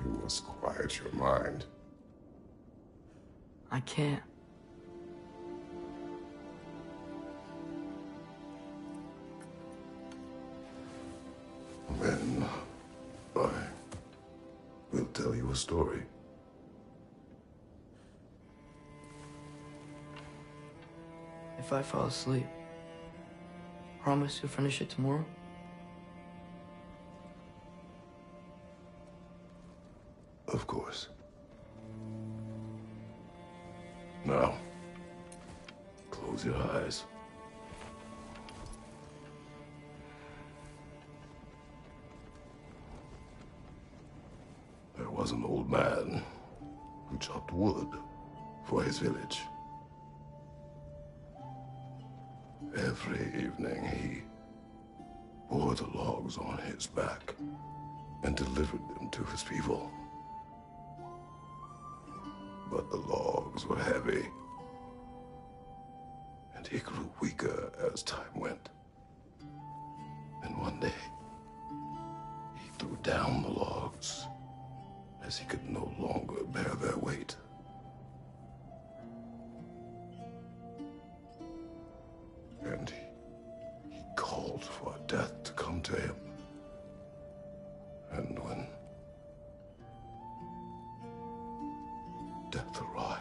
You must quiet your mind. I can't. Then I will tell you a story. If I fall asleep, promise you'll finish it tomorrow? Of course. Now, close your eyes. There was an old man who chopped wood for his village. Every evening he bore the logs on his back and delivered them to his people. But the logs were heavy, and he grew weaker as time went. And one day, he threw down the logs as he could no longer bear their weight. And he called for death to come to him. And when death arrived,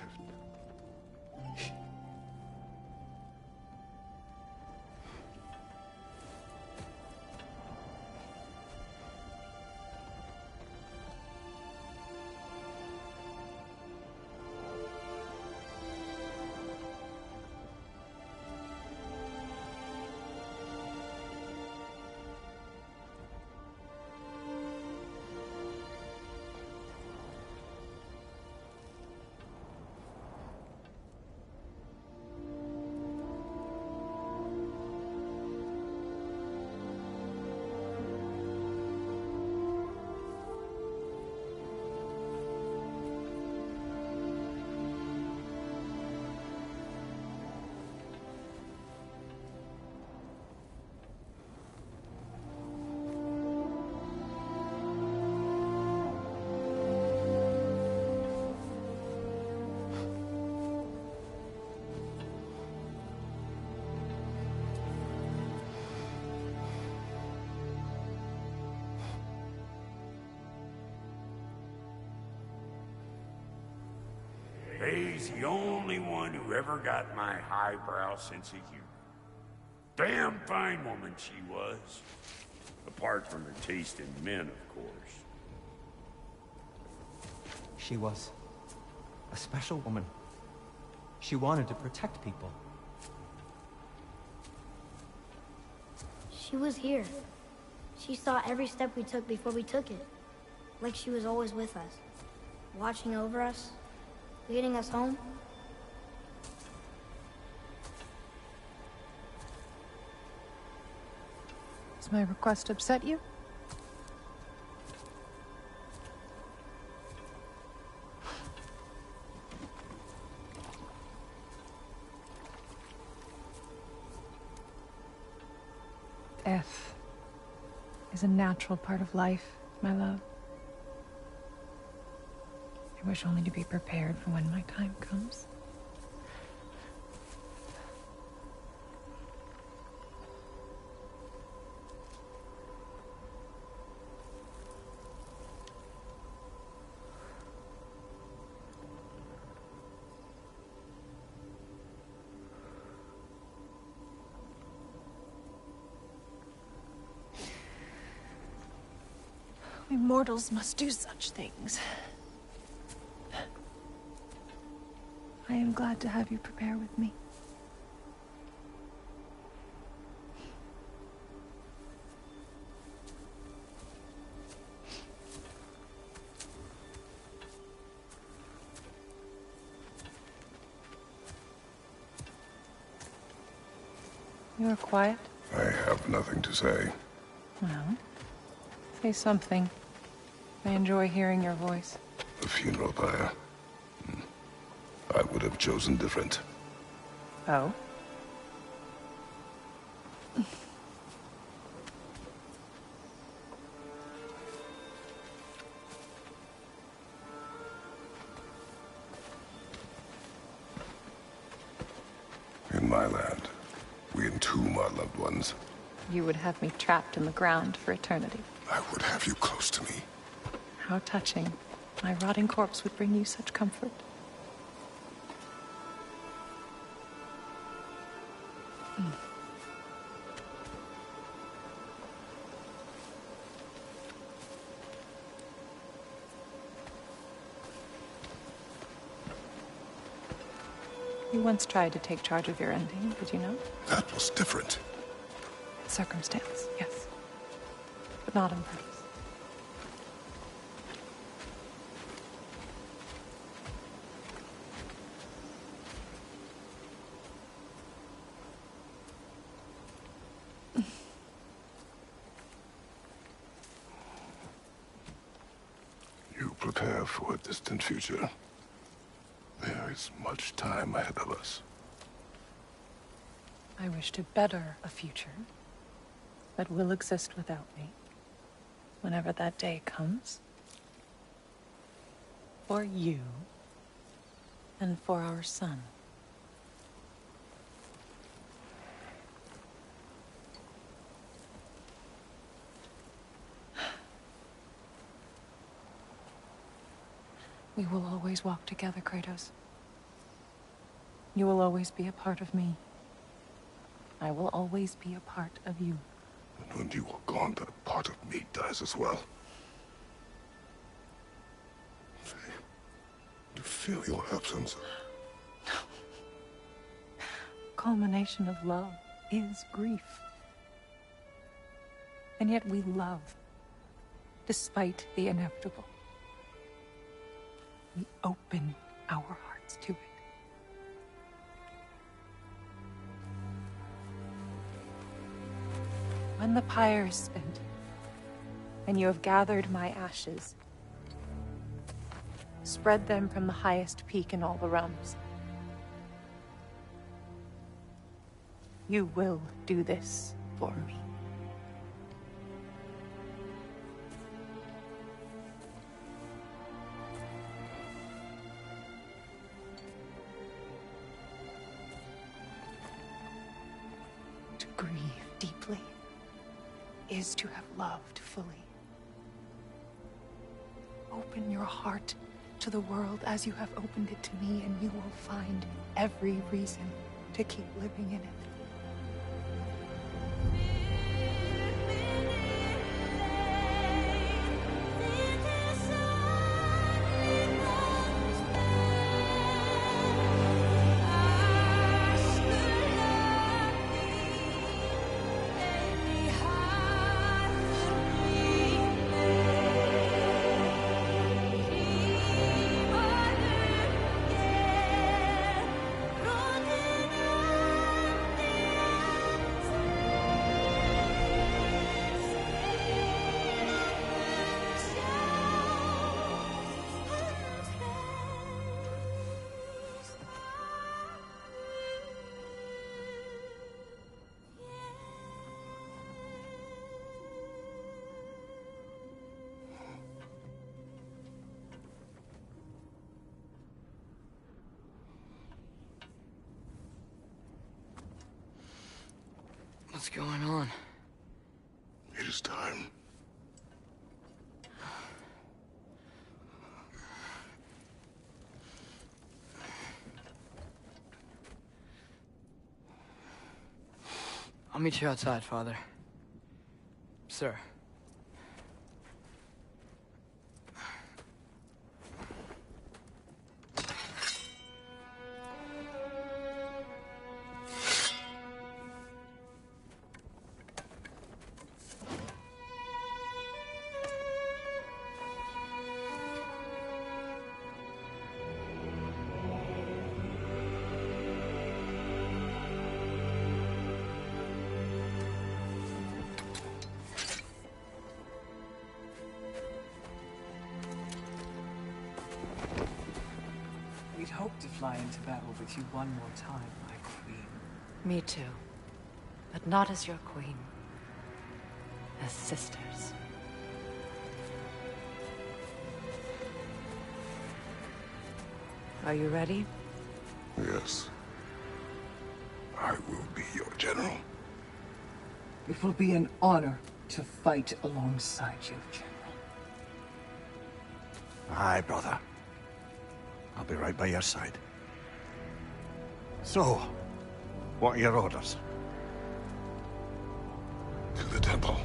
Faye's the only one who ever got my highbrow sense of humor. Damn fine woman she was. Apart from her taste in men, of course. She was a special woman. She wanted to protect people. She was here. She saw every step we took before we took it. Like she was always with us. Watching over us. Leading us home. Does my request upset you? Death is a natural part of life, my love. I wish only to be prepared for when my time comes. We mortals must do such things. I am glad to have you prepare with me. You are quiet? I have nothing to say. Well, say something. I enjoy hearing your voice. The funeral pyre. I would have chosen different. Oh? In my land, we entomb our loved ones. You would have me trapped in the ground for eternity. I would have you close to me. How touching. My rotting corpse would bring you such comfort. You once tried to take charge of your ending, did you know? That was different. Circumstance, yes. But not on purpose. You prepare for a distant future. There is much time ahead of us. I wish to better a future that will exist without me, whenever that day comes. For you, and for our son. We will always walk together, Kratos. You will always be a part of me. I will always be a part of you. And when you are gone, that part of me dies as well. To feel your absence. Culmination of love is grief. And yet we love, despite the inevitable. We open our hearts to it. When the pyre is spent, and you have gathered my ashes, spread them from the highest peak in all the realms. You will do this for me. To grieve deeply is to have loved fully. Open your heart to the world as you have opened it to me, and you will find every reason to keep living in it. What's going on? It is time. I'll meet you outside, Father. Sir. We'd hoped to fly into battle with you one more time, my queen. Me too. But not as your queen. As sisters. Are you ready? Yes. I will be your general. It will be an honor to fight alongside you, General. Aye, brother. I'll be right by your side. So, what are your orders? To the temple.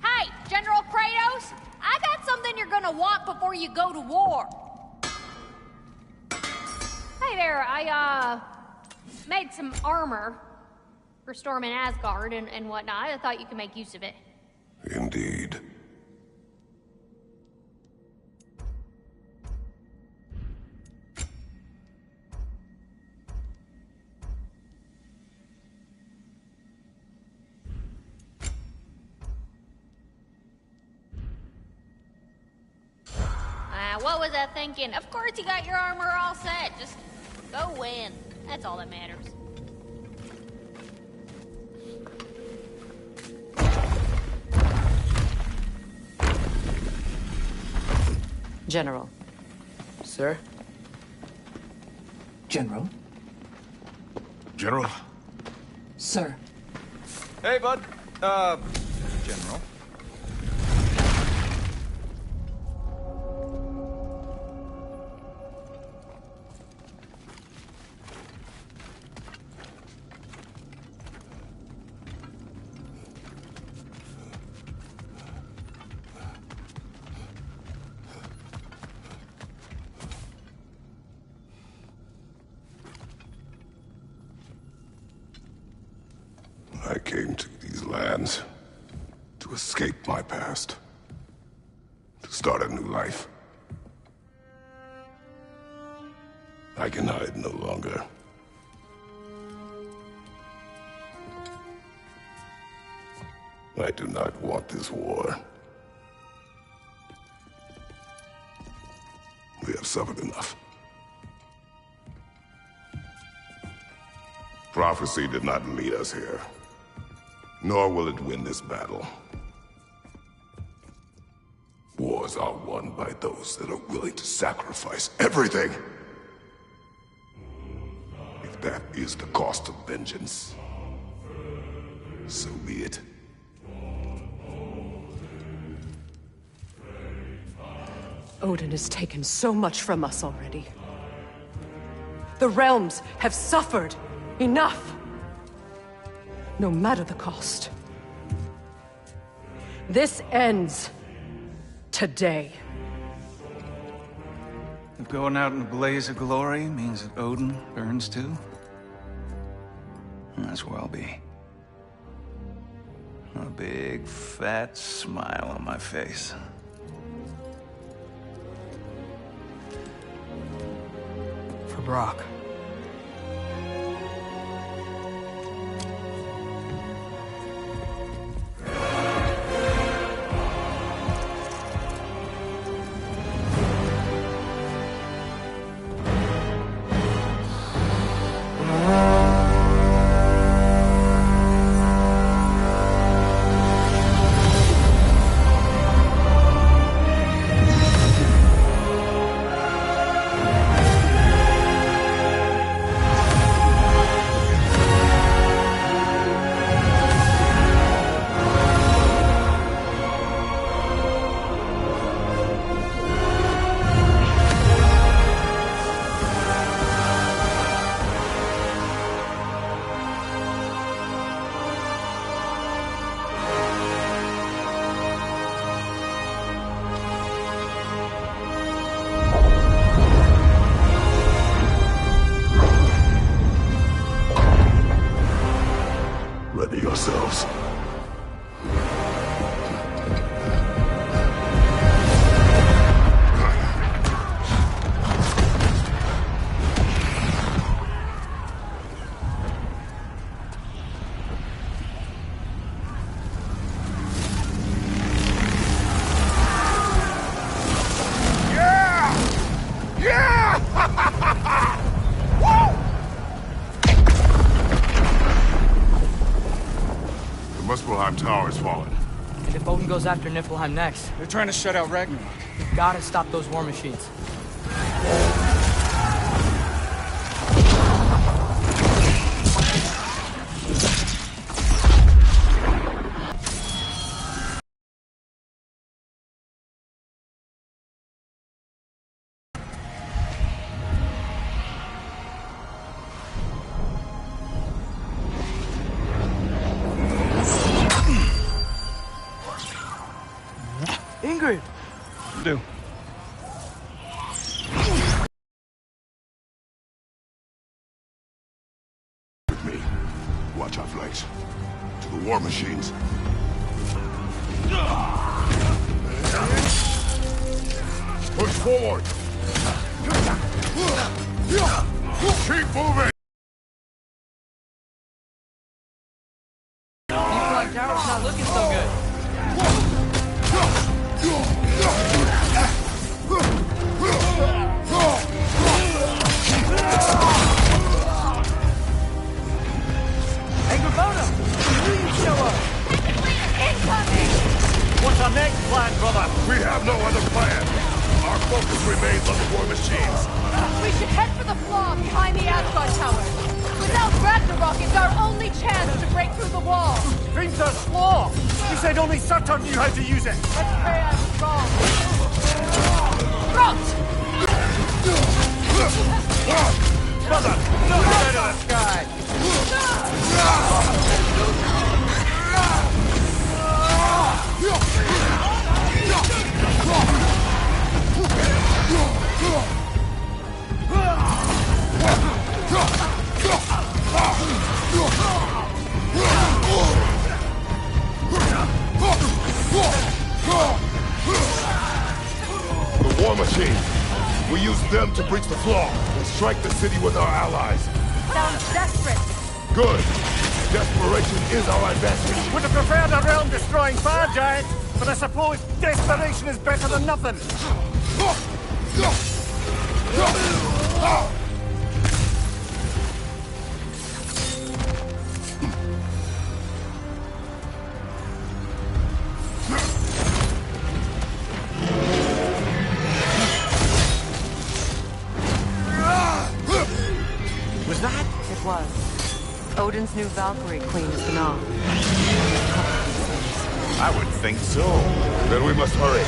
Hey, General Kratos! I got something you're gonna want before you go to war. Hey there, I made some armor for storming Asgard and whatnot. I thought you could make use of it. Indeed. What was I thinking? Of course you got your armor all set. Just go win. That's all that matters. General. Sir? General? General? Sir. Hey, bud. General. I came to these lands to escape my past, to start a new life. I can hide no longer. I do not want this war. We have suffered enough. Prophecy did not lead us here, nor will it win this battle. won by those that are willing to sacrifice everything. If that is the cost of vengeance, so be it. Odin has taken so much from us already. The realms have suffered enough. No matter the cost. This ends today. If going out in a blaze of glory means that Odin burns too, that's where I'll be. A big, fat smile on my face. For Brock. Ready yourselves. Muspelheim Tower has fallen. And if Odin goes after Niflheim next, They're trying to shut out Ragnarok. we've gotta stop those war machines. Ingrid! Do. With me. Watch our flanks. To the war machines. Push forward! Keep moving! Niflheim Tower's not looking so good. Hey, Gravona! Knew you'd show up! Incoming! What's our next plan, brother? We have no other plan. Our focus remains on the war machines. We should head for the flaw behind the Asgard Tower. Without Ragnarok, it's our only chance to break through the wall. Hrimthur's flaw! You said only Surtur knew how to use it! Let's pray I was wrong. Front! Brother, no out of the sky! The war machines. We use them to breach the flaw and strike the city with our allies. Sounds desperate. Good. Desperation is our advantage. Would have preferred a realm-destroying fire giant, but I suppose desperation is better than nothing. new Valkyrie Queen has been off. I would think so. Then we must hurry.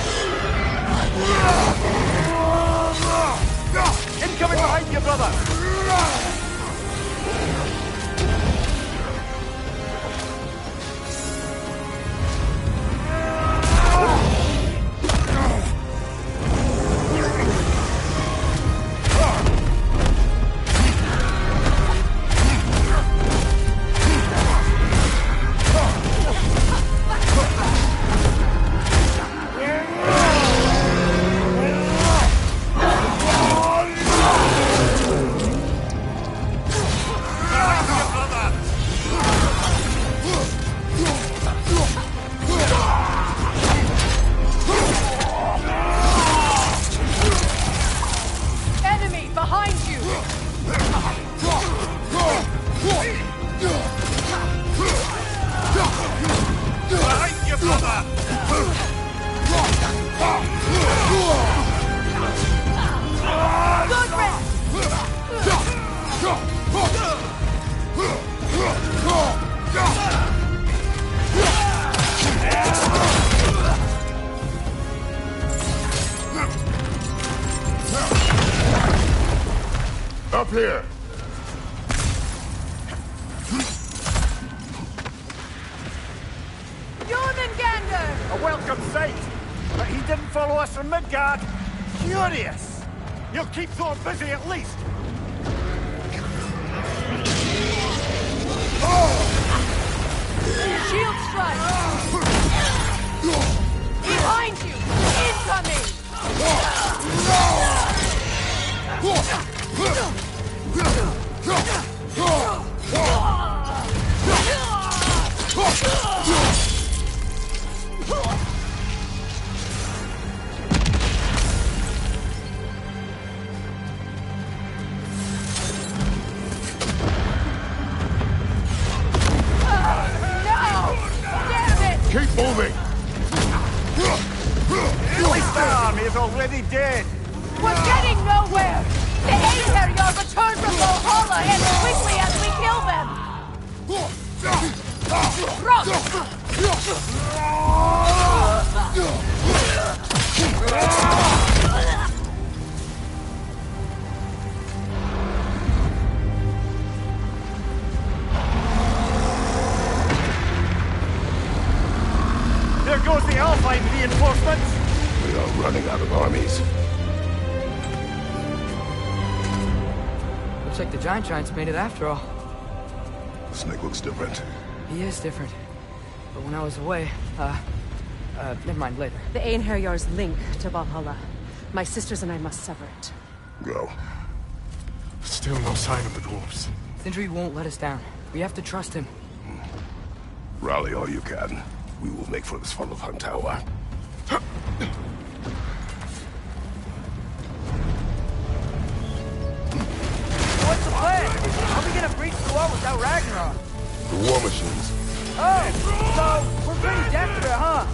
Incoming behind you, brother! Up here! A welcome sight! But he didn't follow us from Midgard! Curious! You'll keep Thor busy at least! Shield strike! Behind you! Keep moving! At least their army is already dead! We're getting nowhere! The Einherjar return from Valhalla as quickly as we kill them! There goes the Alpine reinforcements! We are running out of armies. Looks like the Giants made it after all. Snake looks different. He is different. But when I was away, never mind, later. The Einherjar's link to Valhalla. My sisters and I must sever it. Go. Still no sign of the dwarves. Sindri won't let us down. We have to trust him. Rally all you can. We will make for this funnel hunt tower. What's the plan? How are we gonna breach the wall without Ragnarok? The war machines. Oh, so we're pretty desperate, huh?